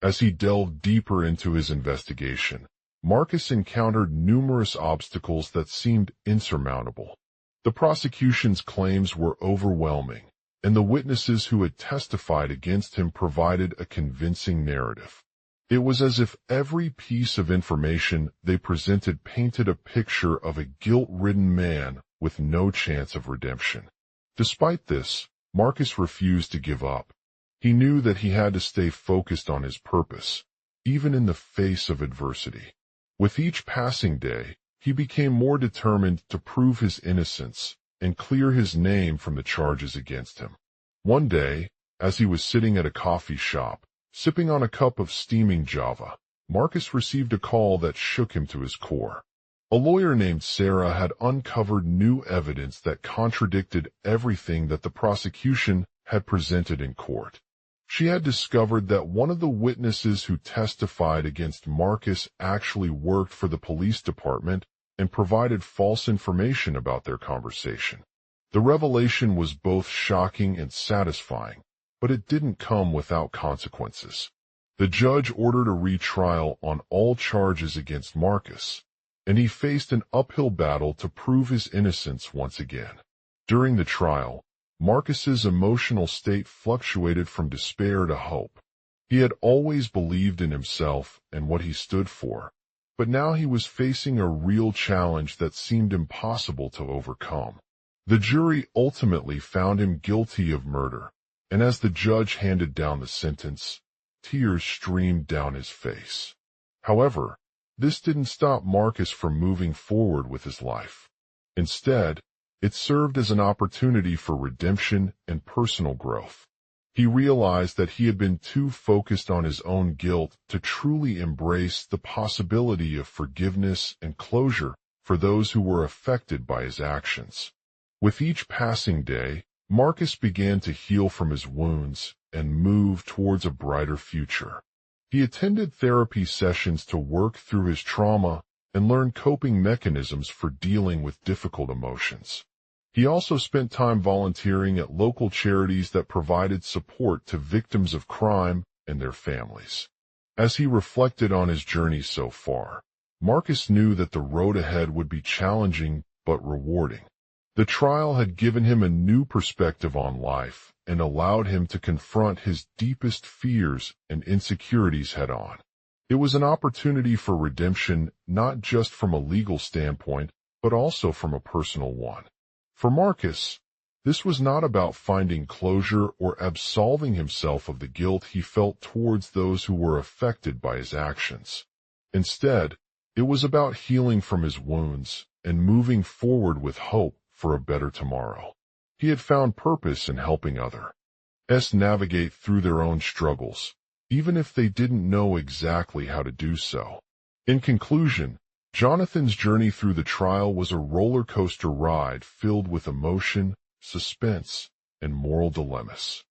As he delved deeper into his investigation, Marcus encountered numerous obstacles that seemed insurmountable. The prosecution's claims were overwhelming, and the witnesses who had testified against him provided a convincing narrative. It was as if every piece of information they presented painted a picture of a guilt-ridden man with no chance of redemption. Despite this, Marcus refused to give up. He knew that he had to stay focused on his purpose, even in the face of adversity. With each passing day, he became more determined to prove his innocence and clear his name from the charges against him. One day, as he was sitting at a coffee shop, sipping on a cup of steaming Java, Marcus received a call that shook him to his core. A lawyer named Sarah had uncovered new evidence that contradicted everything that the prosecution had presented in court. She had discovered that one of the witnesses who testified against Marcus actually worked for the police department and provided false information about their conversation. The revelation was both shocking and satisfying, but it didn't come without consequences. The judge ordered a retrial on all charges against Marcus, and he faced an uphill battle to prove his innocence once again. During the trial, Marcus's emotional state fluctuated from despair to hope. He had always believed in himself and what he stood for, but now he was facing a real challenge that seemed impossible to overcome. The jury ultimately found him guilty of murder, and as the judge handed down the sentence, tears streamed down his face. However, this didn't stop Marcus from moving forward with his life. Instead, it served as an opportunity for redemption and personal growth. He realized that he had been too focused on his own guilt to truly embrace the possibility of forgiveness and closure for those who were affected by his actions. With each passing day, Marcus began to heal from his wounds and move towards a brighter future. He attended therapy sessions to work through his trauma and learn coping mechanisms for dealing with difficult emotions. He also spent time volunteering at local charities that provided support to victims of crime and their families. As he reflected on his journey so far, Marcus knew that the road ahead would be challenging but rewarding. The trial had given him a new perspective on life and allowed him to confront his deepest fears and insecurities head-on. It was an opportunity for redemption not just from a legal standpoint, but also from a personal one. For Marcus, this was not about finding closure or absolving himself of the guilt he felt towards those who were affected by his actions. Instead, it was about healing from his wounds and moving forward with hope for a better tomorrow. He had found purpose in helping others navigate through their own struggles, even if they didn't know exactly how to do so. In conclusion, Jonathan's journey through the trial was a roller coaster ride filled with emotion, suspense, and moral dilemmas.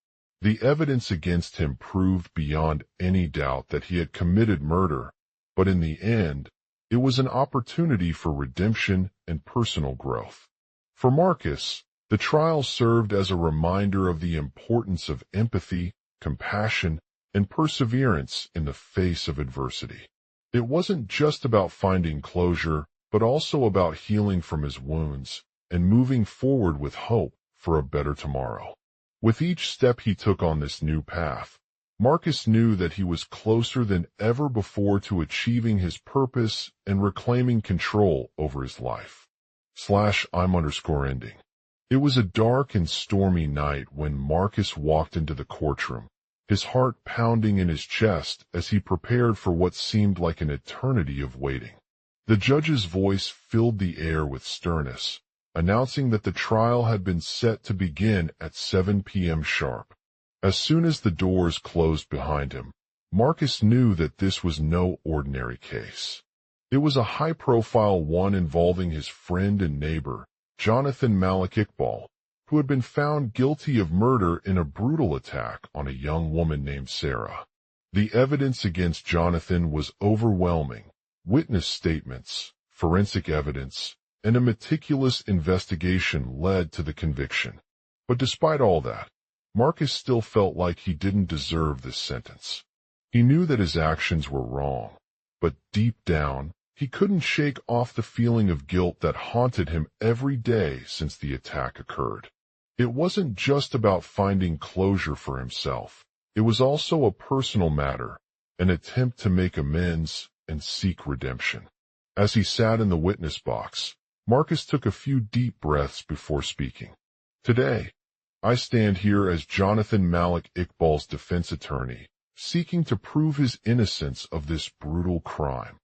The evidence against him proved beyond any doubt that he had committed murder, but in the end, it was an opportunity for redemption and personal growth. For Marcus, the trial served as a reminder of the importance of empathy, compassion, and perseverance in the face of adversity. It wasn't just about finding closure, but also about healing from his wounds and moving forward with hope for a better tomorrow. With each step he took on this new path, Marcus knew that he was closer than ever before to achieving his purpose and reclaiming control over his life. /I'm_ending. It was a dark and stormy night when Marcus walked into the courtroom, his heart pounding in his chest as he prepared for what seemed like an eternity of waiting. The judge's voice filled the air with sternness, announcing that the trial had been set to begin at 7 p.m. sharp. As soon as the doors closed behind him, Marcus knew that this was no ordinary case. It was a high-profile one involving his friend and neighbor, Jonathan Malik Iqbal, who had been found guilty of murder in a brutal attack on a young woman named Sarah. The evidence against Jonathan was overwhelming: witness statements, forensic evidence, and a meticulous investigation led to the conviction. But despite all that, Marcus still felt like he didn't deserve this sentence. He knew that his actions were wrong, but deep down, he couldn't shake off the feeling of guilt that haunted him every day since the attack occurred. It wasn't just about finding closure for himself. It was also a personal matter, an attempt to make amends and seek redemption. As he sat in the witness box, Marcus took a few deep breaths before speaking. Today, I stand here as Jonathan Malik Iqbal's defense attorney, seeking to prove his innocence of this brutal crime.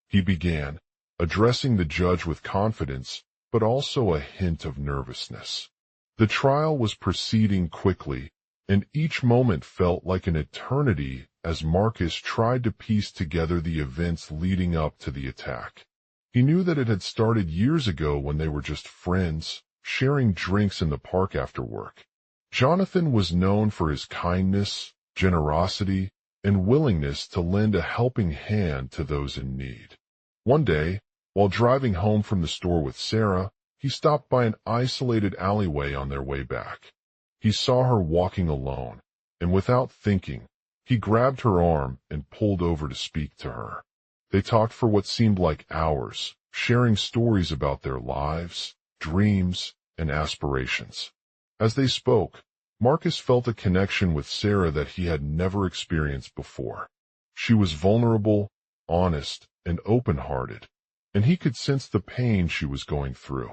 He began, addressing the judge with confidence, but also a hint of nervousness. The trial was proceeding quickly, and each moment felt like an eternity as Marcus tried to piece together the events leading up to the attack. He knew that it had started years ago when they were just friends, sharing drinks in the park after work. Jonathan was known for his kindness, generosity, and willingness to lend a helping hand to those in need. One day, while driving home from the store with Sarah, he stopped by an isolated alleyway on their way back. He saw her walking alone, and without thinking, he grabbed her arm and pulled over to speak to her. They talked for what seemed like hours, sharing stories about their lives, dreams, and aspirations. As they spoke, Marcus felt a connection with Sarah that he had never experienced before. She was vulnerable, honest, and open-hearted, and he could sense the pain she was going through.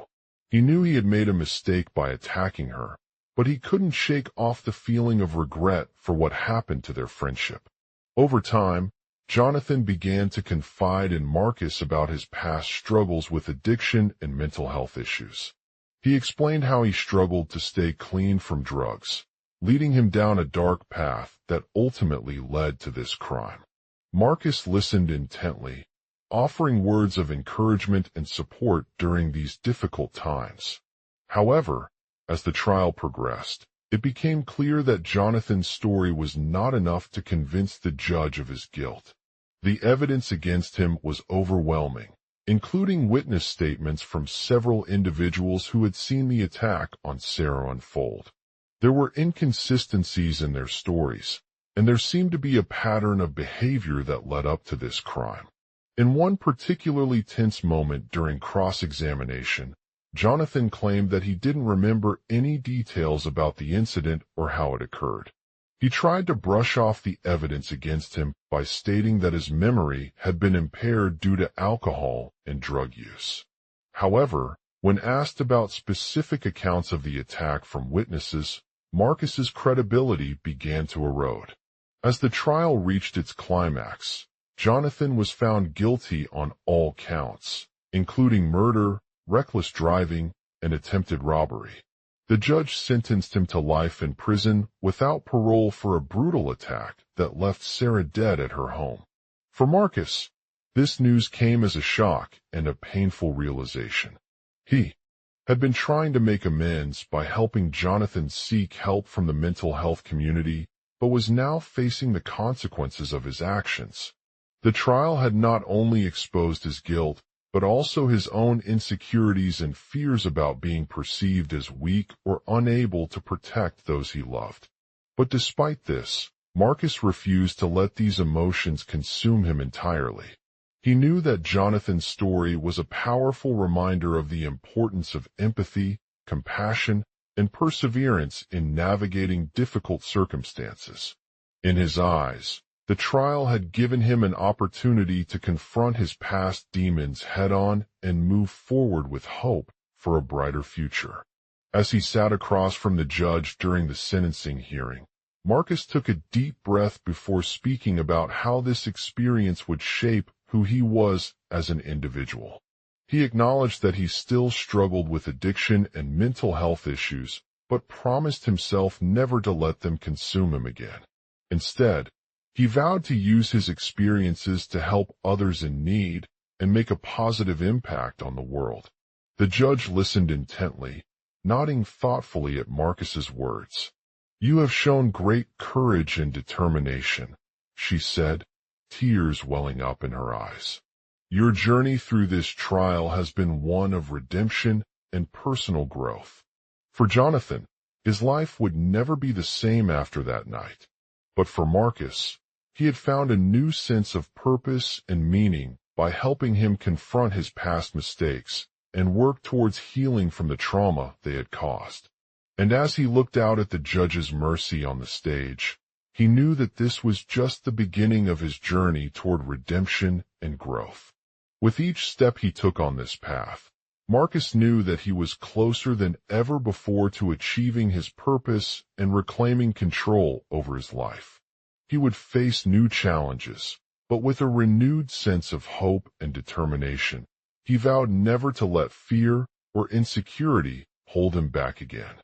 He knew he had made a mistake by attacking her, but he couldn't shake off the feeling of regret for what happened to their friendship. Over time, Jonathan began to confide in Marcus about his past struggles with addiction and mental health issues. He explained how he struggled to stay clean from drugs, leading him down a dark path that ultimately led to this crime. Marcus listened intently, offering words of encouragement and support during these difficult times. However, as the trial progressed, it became clear that Jonathan's story was not enough to convince the judge of his guilt. The evidence against him was overwhelming, including witness statements from several individuals who had seen the attack on Sarah unfold. There were inconsistencies in their stories, and there seemed to be a pattern of behavior that led up to this crime. In one particularly tense moment during cross-examination, Jonathan claimed that he didn't remember any details about the incident or how it occurred. He tried to brush off the evidence against him by stating that his memory had been impaired due to alcohol and drug use. However, when asked about specific accounts of the attack from witnesses, Marcus's credibility began to erode. As the trial reached its climax, Jonathan was found guilty on all counts, including murder, reckless driving, and attempted robbery. The judge sentenced him to life in prison without parole for a brutal attack that left Sarah dead at her home. For Marcus, this news came as a shock and a painful realization. He had been trying to make amends by helping Jonathan seek help from the mental health community, but was now facing the consequences of his actions. The trial had not only exposed his guilt, but also his own insecurities and fears about being perceived as weak or unable to protect those he loved. But despite this, Marcus refused to let these emotions consume him entirely. He knew that Jonathan's story was a powerful reminder of the importance of empathy, compassion, and perseverance in navigating difficult circumstances. In his eyes, the trial had given him an opportunity to confront his past demons head-on and move forward with hope for a brighter future. As he sat across from the judge during the sentencing hearing, Marcus took a deep breath before speaking about how this experience would shape who he was as an individual. He acknowledged that he still struggled with addiction and mental health issues, but promised himself never to let them consume him again. Instead, he vowed to use his experiences to help others in need and make a positive impact on the world. The judge listened intently, nodding thoughtfully at Marcus's words. "You have shown great courage and determination," she said, tears welling up in her eyes. "Your journey through this trial has been one of redemption and personal growth." For Jonathan, his life would never be the same after that night. But for Marcus, he had found a new sense of purpose and meaning by helping him confront his past mistakes and work towards healing from the trauma they had caused. And as he looked out at the judge's mercy on the stage, he knew that this was just the beginning of his journey toward redemption and growth. With each step he took on this path, Marcus knew that he was closer than ever before to achieving his purpose and reclaiming control over his life. He would face new challenges, but with a renewed sense of hope and determination. He vowed never to let fear or insecurity hold him back again.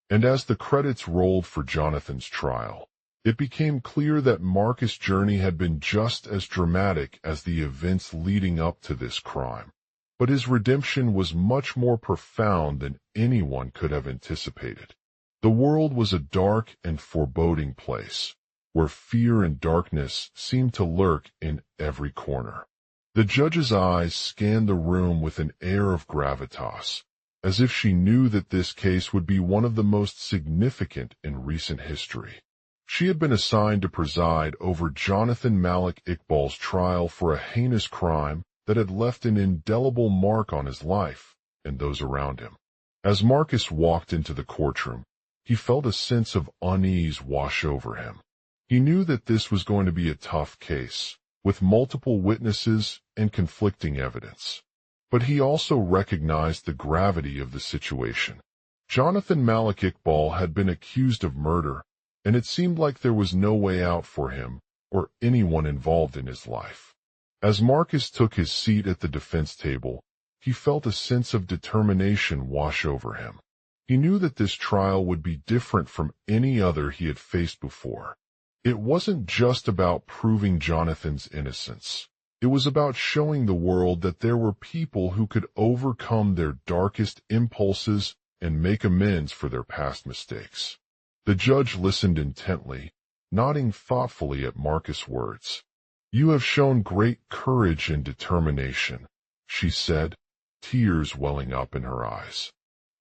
And as the credits rolled for Jonathan's trial, it became clear that Marcus' journey had been just as dramatic as the events leading up to this crime. But his redemption was much more profound than anyone could have anticipated. The world was a dark and foreboding place, where fear and darkness seemed to lurk in every corner. The judge's eyes scanned the room with an air of gravitas, as if she knew that this case would be one of the most significant in recent history. She had been assigned to preside over Jonathan Malik Iqbal's trial for a heinous crime that had left an indelible mark on his life and those around him. As Marcus walked into the courtroom, he felt a sense of unease wash over him. He knew that this was going to be a tough case, with multiple witnesses and conflicting evidence. But he also recognized the gravity of the situation. Jonathan Malik Iqbal had been accused of murder, and it seemed like there was no way out for him or anyone involved in his life. As Marcus took his seat at the defense table, he felt a sense of determination wash over him. He knew that this trial would be different from any other he had faced before. It wasn't just about proving Jonathan's innocence. It was about showing the world that there were people who could overcome their darkest impulses and make amends for their past mistakes. The judge listened intently, nodding thoughtfully at Marcus' words. "You have shown great courage and determination," she said, tears welling up in her eyes.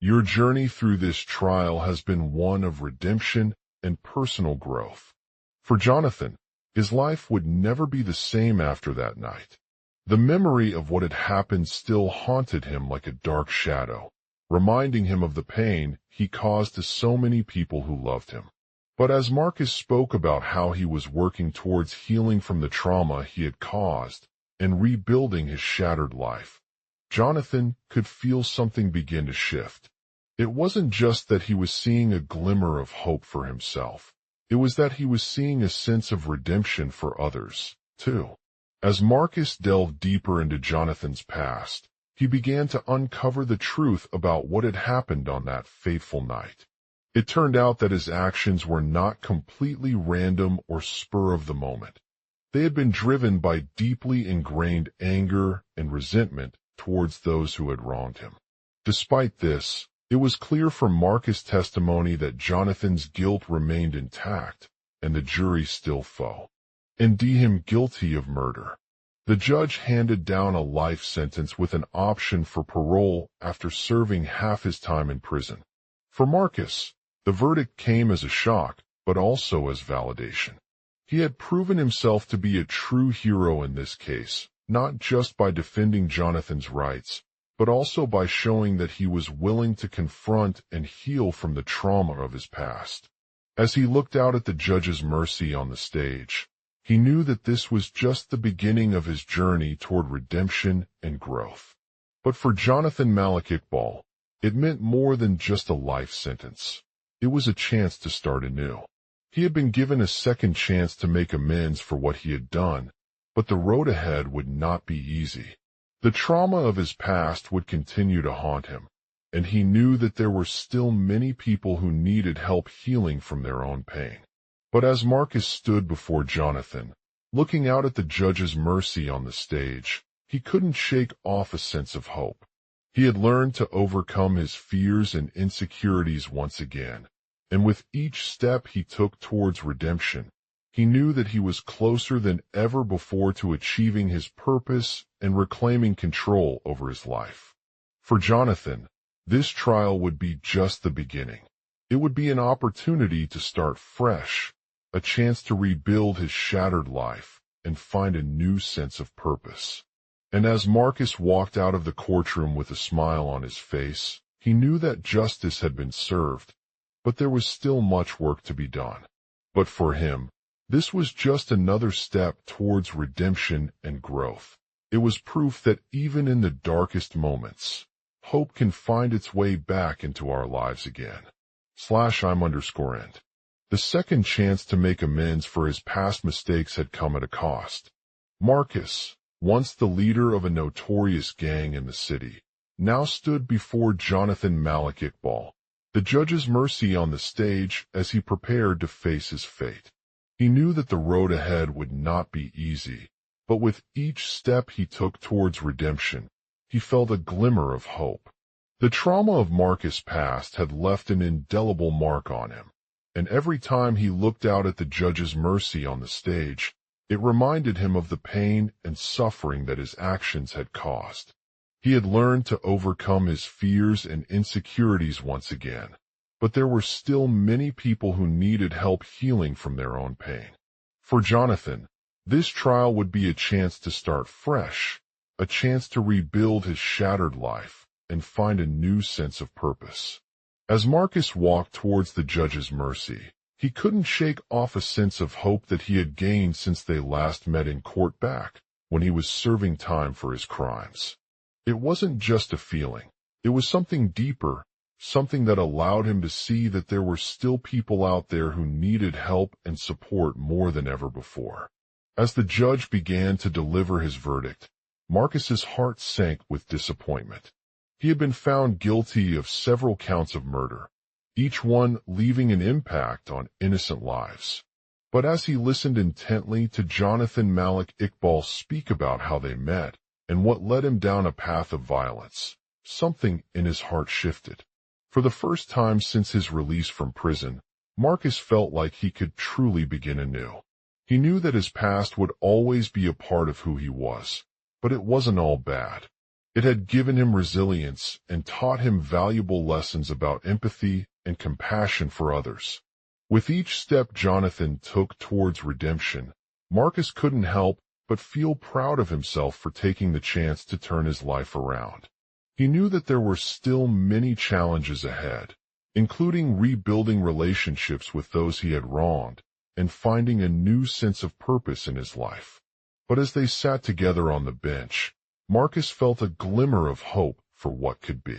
"Your journey through this trial has been one of redemption and personal growth." For Jonathan, his life would never be the same after that night. The memory of what had happened still haunted him like a dark shadow, reminding him of the pain he caused to so many people who loved him. But as Marcus spoke about how he was working towards healing from the trauma he had caused and rebuilding his shattered life, Jonathan could feel something begin to shift. It wasn't just that he was seeing a glimmer of hope for himself. It was that he was seeing a sense of redemption for others, too. As Marcus delved deeper into Jonathan's past, he began to uncover the truth about what had happened on that fateful night. It turned out that his actions were not completely random or spur of the moment. They had been driven by deeply ingrained anger and resentment towards those who had wronged him. Despite this, it was clear from Marcus' testimony that Jonathan's guilt remained intact, and the jury still found him guilty of murder. The judge handed down a life sentence with an option for parole after serving half his time in prison. For Marcus, the verdict came as a shock, but also as validation. He had proven himself to be a true hero in this case, not just by defending Jonathan's rights, but also by showing that he was willing to confront and heal from the trauma of his past. As he looked out at the judge's mercy on the stage, he knew that this was just the beginning of his journey toward redemption and growth. But for Jonathan Malik Iqbal, it meant more than just a life sentence. It was a chance to start anew. He had been given a second chance to make amends for what he had done, but the road ahead would not be easy. The trauma of his past would continue to haunt him, and he knew that there were still many people who needed help healing from their own pain. But as Marcus stood before Jonathan, looking out at the judge's mercy on the stage, he couldn't shake off a sense of hope. He had learned to overcome his fears and insecurities once again, and with each step he took towards redemption, he knew that he was closer than ever before to achieving his purpose and reclaiming control over his life. For Jonathan, this trial would be just the beginning. It would be an opportunity to start fresh, a chance to rebuild his shattered life and find a new sense of purpose. And as Marcus walked out of the courtroom with a smile on his face, he knew that justice had been served, but there was still much work to be done. But for him, this was just another step towards redemption and growth. It was proof that even in the darkest moments, hope can find its way back into our lives again. /I'm_end. The second chance to make amends for his past mistakes had come at a cost. Marcus, once the leader of a notorious gang in the city, now stood before Jonathan Malik Iqbal, the judge's mercy on the stage as he prepared to face his fate. He knew that the road ahead would not be easy, but with each step he took towards redemption, he felt a glimmer of hope. The trauma of Marcus' past had left an indelible mark on him, and every time he looked out at the judge's mercy on the stage, it reminded him of the pain and suffering that his actions had caused. He had learned to overcome his fears and insecurities once again, but there were still many people who needed help healing from their own pain. For Jonathan, this trial would be a chance to start fresh, a chance to rebuild his shattered life and find a new sense of purpose. As Marcus walked towards the judge's mercy, he couldn't shake off a sense of hope that he had gained since they last met in court back when he was serving time for his crimes. It wasn't just a feeling. It was something deeper, something that allowed him to see that there were still people out there who needed help and support more than ever before. As the judge began to deliver his verdict, Marcus's heart sank with disappointment. He had been found guilty of several counts of murder, each one leaving an impact on innocent lives. But as he listened intently to Jonathan Malik Iqbal speak about how they met and what led him down a path of violence, something in his heart shifted. For the first time since his release from prison, Marcus felt like he could truly begin anew. He knew that his past would always be a part of who he was, but it wasn't all bad. It had given him resilience and taught him valuable lessons about empathy and compassion for others. With each step Jonathan took towards redemption, Marcus couldn't help but feel proud of himself for taking the chance to turn his life around. He knew that there were still many challenges ahead, including rebuilding relationships with those he had wronged and finding a new sense of purpose in his life. But as they sat together on the bench, Marcus felt a glimmer of hope for what could be.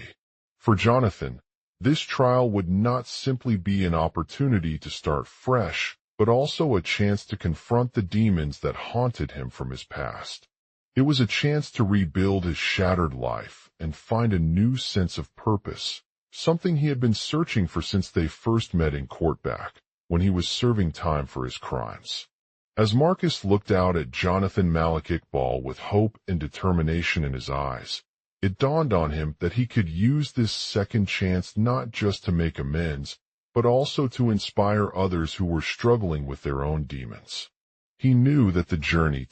For Jonathan, this trial would not simply be an opportunity to start fresh, but also a chance to confront the demons that haunted him from his past. It was a chance to rebuild his shattered life and find a new sense of purpose, something he had been searching for since they first met in court back when he was serving time for his crimes. As Marcus looked out at Jonathan Malik Iqbal with hope and determination in his eyes, it dawned on him that he could use this second chance not just to make amends, but also to inspire others who were struggling with their own demons. He knew that the journey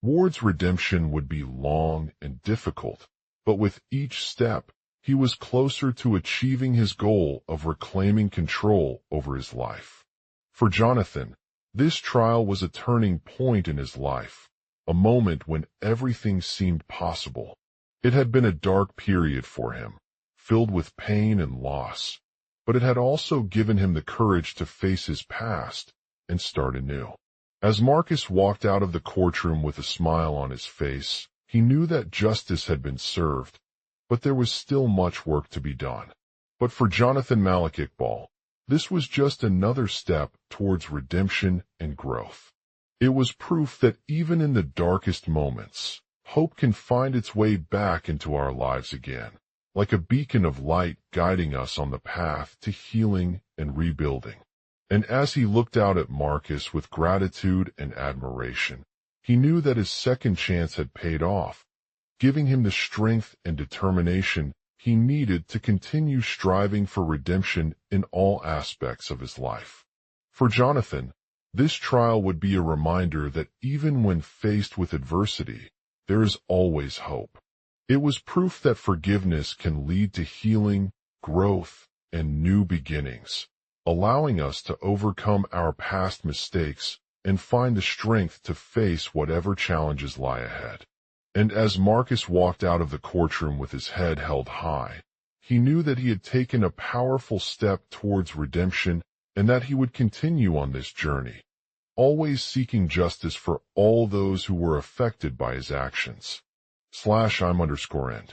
towards redemption would be long and difficult, but with each step, he was closer to achieving his goal of reclaiming control over his life. For Jonathan, this trial was a turning point in his life, a moment when everything seemed possible. It had been a dark period for him, filled with pain and loss, but it had also given him the courage to face his past and start anew. As Marcus walked out of the courtroom with a smile on his face, he knew that justice had been served, but there was still much work to be done. But for Jonathan Malik Iqbal, this was just another step towards redemption and growth. It was proof that even in the darkest moments, hope can find its way back into our lives again, like a beacon of light guiding us on the path to healing and rebuilding. And as he looked out at Marcus with gratitude and admiration, he knew that his second chance had paid off, giving him the strength and determination he needed to continue striving for redemption in all aspects of his life. For Jonathan, this trial would be a reminder that even when faced with adversity, there is always hope. It was proof that forgiveness can lead to healing, growth, and new beginnings, allowing us to overcome our past mistakes and find the strength to face whatever challenges lie ahead. And as Marcus walked out of the courtroom with his head held high, he knew that he had taken a powerful step towards redemption and that he would continue on this journey, always seeking justice for all those who were affected by his actions. /I'm_end.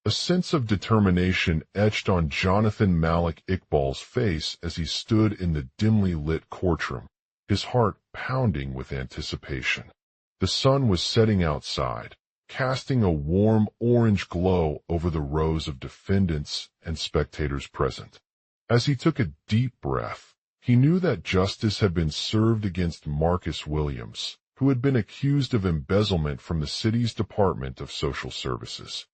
A sense of determination etched on Jonathan Malik Iqbal's face as he stood in the dimly lit courtroom, his heart pounding with anticipation. The sun was setting outside, casting a warm orange glow over the rows of defendants and spectators present. As he took a deep breath, he knew that justice had been served against Marcus Williams, who had been accused of embezzlement from the city's Department of Social Services.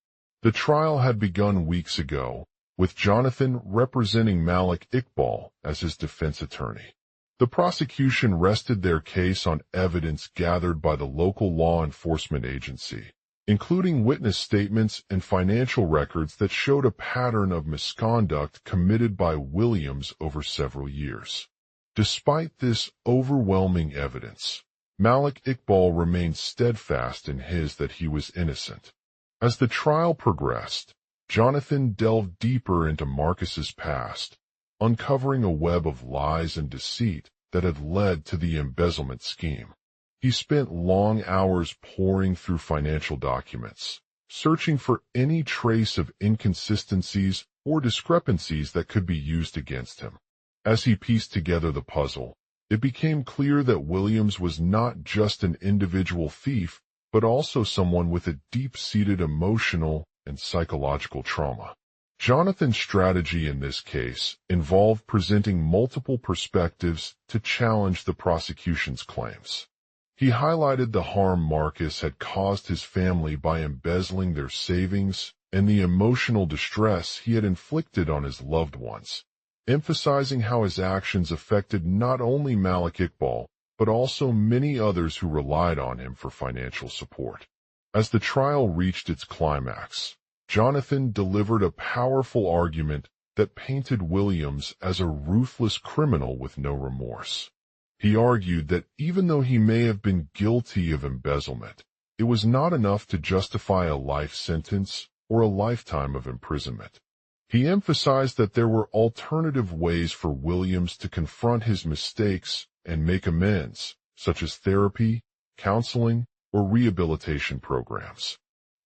The trial had begun weeks ago, with Jonathan representing Malik Iqbal as his defense attorney. The prosecution rested their case on evidence gathered by the local law enforcement agency, including witness statements and financial records that showed a pattern of misconduct committed by Williams over several years. Despite this overwhelming evidence, Malik Iqbal remained steadfast in his that he was innocent. As the trial progressed, Jonathan delved deeper into Marcus's past, uncovering a web of lies and deceit that had led to the embezzlement scheme. He spent long hours poring through financial documents, searching for any trace of inconsistencies or discrepancies that could be used against him. As he pieced together the puzzle, it became clear that Williams was not just an individual thief, but also someone with a deep-seated emotional and psychological trauma. Jonathan's strategy in this case involved presenting multiple perspectives to challenge the prosecution's claims. He highlighted the harm Marcus had caused his family by embezzling their savings and the emotional distress he had inflicted on his loved ones, emphasizing how his actions affected not only Malik Iqbal, but also many others who relied on him for financial support. As the trial reached its climax, Jonathan delivered a powerful argument that painted Williams as a ruthless criminal with no remorse. He argued that even though he may have been guilty of embezzlement, it was not enough to justify a life sentence or a lifetime of imprisonment. He emphasized that there were alternative ways for Williams to confront his mistakes and make amends, such as therapy, counseling, or rehabilitation programs.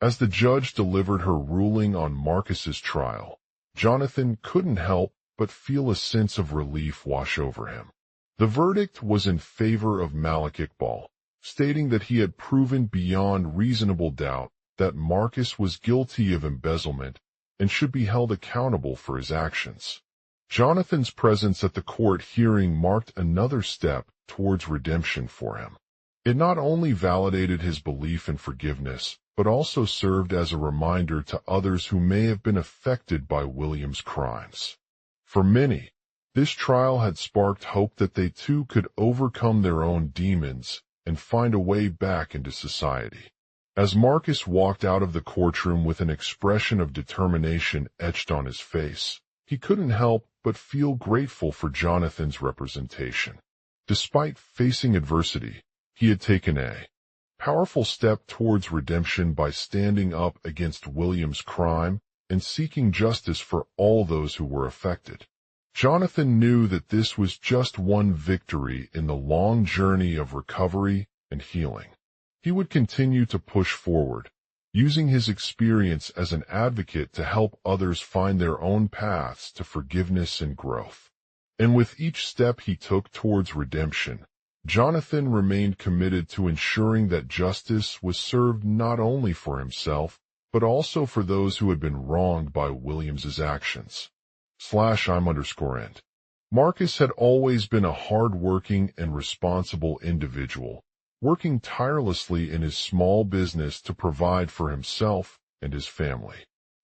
As the judge delivered her ruling on Marcus's trial, Jonathan couldn't help but feel a sense of relief wash over him. The verdict was in favor of Malik Iqbal, stating that he had proven beyond reasonable doubt that Marcus was guilty of embezzlement and should be held accountable for his actions. Jonathan's presence at the court hearing marked another step towards redemption for him. It not only validated his belief in forgiveness, but also served as a reminder to others who may have been affected by Williams' crimes. For many, this trial had sparked hope that they too could overcome their own demons and find a way back into society. As Marcus walked out of the courtroom with an expression of determination etched on his face, he couldn't help but feel grateful for Jonathan's representation. Despite facing adversity, he had taken a powerful step towards redemption by standing up against Williams' crime and seeking justice for all those who were affected. Jonathan knew that this was just one victory in the long journey of recovery and healing. He would continue to push forward, using his experience as an advocate to help others find their own paths to forgiveness and growth. And with each step he took towards redemption, Jonathan remained committed to ensuring that justice was served not only for himself, but also for those who had been wronged by Williams's actions. /I'm_end. Marcus had always been a hard-working and responsible individual, working tirelessly in his small business to provide for himself and his family.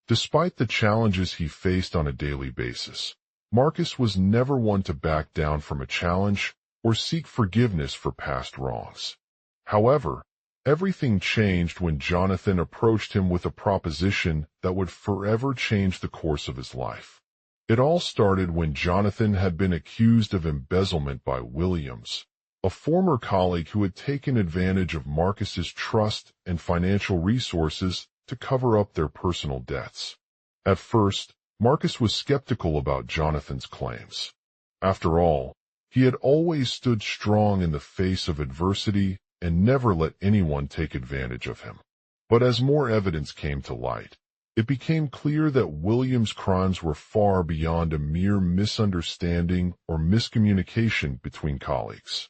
Despite the challenges he faced on a daily basis, Marcus was never one to back down from a challenge or seek forgiveness for past wrongs. However, everything changed when Jonathan approached him with a proposition that would forever change the course of his life. It all started when Jonathan had been accused of embezzlement by Williams, a former colleague who had taken advantage of Marcus's trust and financial resources to cover up their personal debts. At first, Marcus was skeptical about Jonathan's claims. After all, he had always stood strong in the face of adversity and never let anyone take advantage of him. But as more evidence came to light, it became clear that Williams' crimes were far beyond a mere misunderstanding or miscommunication between colleagues.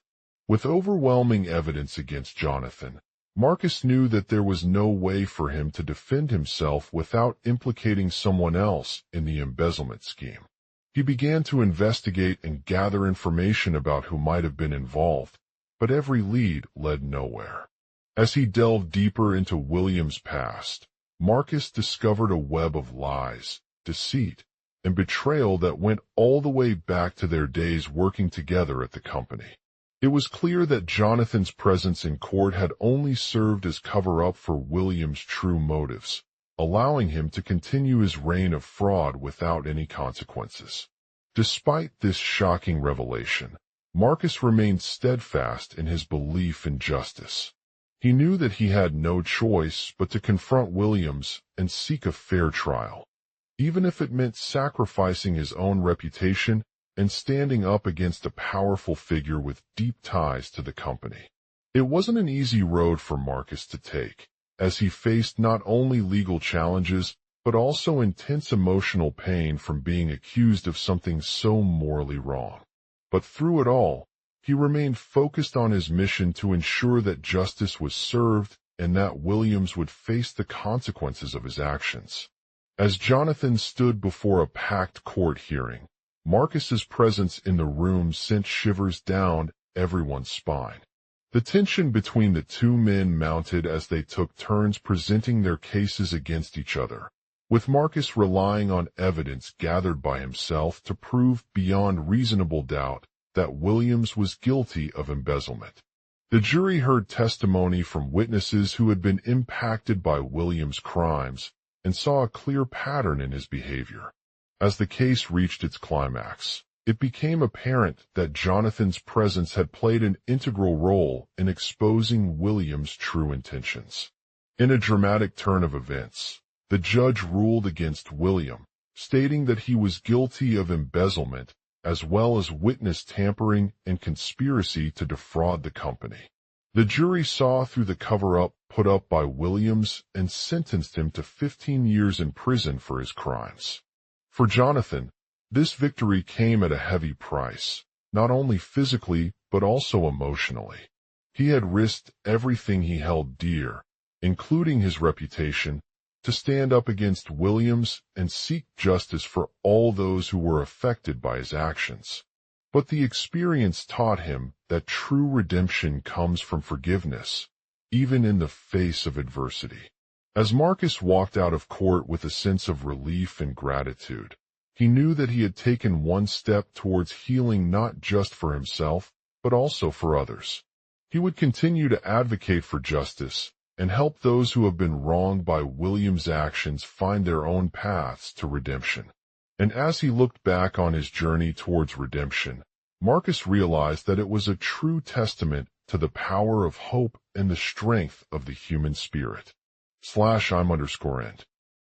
With overwhelming evidence against Jonathan, Marcus knew that there was no way for him to defend himself without implicating someone else in the embezzlement scheme. He began to investigate and gather information about who might have been involved, but every lead led nowhere. As he delved deeper into Williams' past, Marcus discovered a web of lies, deceit, and betrayal that went all the way back to their days working together at the company. It was clear that Jonathan's presence in court had only served as cover-up for Williams' true motives, allowing him to continue his reign of fraud without any consequences. Despite this shocking revelation, Marcus remained steadfast in his belief in justice. He knew that he had no choice but to confront Williams and seek a fair trial, even if it meant sacrificing his own reputation and standing up against a powerful figure with deep ties to the company. It wasn't an easy road for Marcus to take, as he faced not only legal challenges, but also intense emotional pain from being accused of something so morally wrong. But through it all, he remained focused on his mission to ensure that justice was served and that Williams would face the consequences of his actions. As Jonathan stood before a packed court hearing, Marcus's presence in the room sent shivers down everyone's spine. The tension between the two men mounted as they took turns presenting their cases against each other, with Marcus relying on evidence gathered by himself to prove beyond reasonable doubt that Williams was guilty of embezzlement. The jury heard testimony from witnesses who had been impacted by Williams' crimes and saw a clear pattern in his behavior. As the case reached its climax, it became apparent that Jonathan's presence had played an integral role in exposing Williams' true intentions. In a dramatic turn of events, the judge ruled against William, stating that he was guilty of embezzlement as well as witness tampering and conspiracy to defraud the company. The jury saw through the cover-up put up by Williams and sentenced him to 15 years in prison for his crimes. For Jonathan, this victory came at a heavy price, not only physically but also emotionally. He had risked everything he held dear, including his reputation, to stand up against Williams and seek justice for all those who were affected by his actions. But the experience taught him that true redemption comes from forgiveness, even in the face of adversity. As Marcus walked out of court with a sense of relief and gratitude, he knew that he had taken one step towards healing not just for himself, but also for others. He would continue to advocate for justice and help those who have been wronged by Williams' actions find their own paths to redemption. And as he looked back on his journey towards redemption, Marcus realized that it was a true testament to the power of hope and the strength of the human spirit. /I'm_end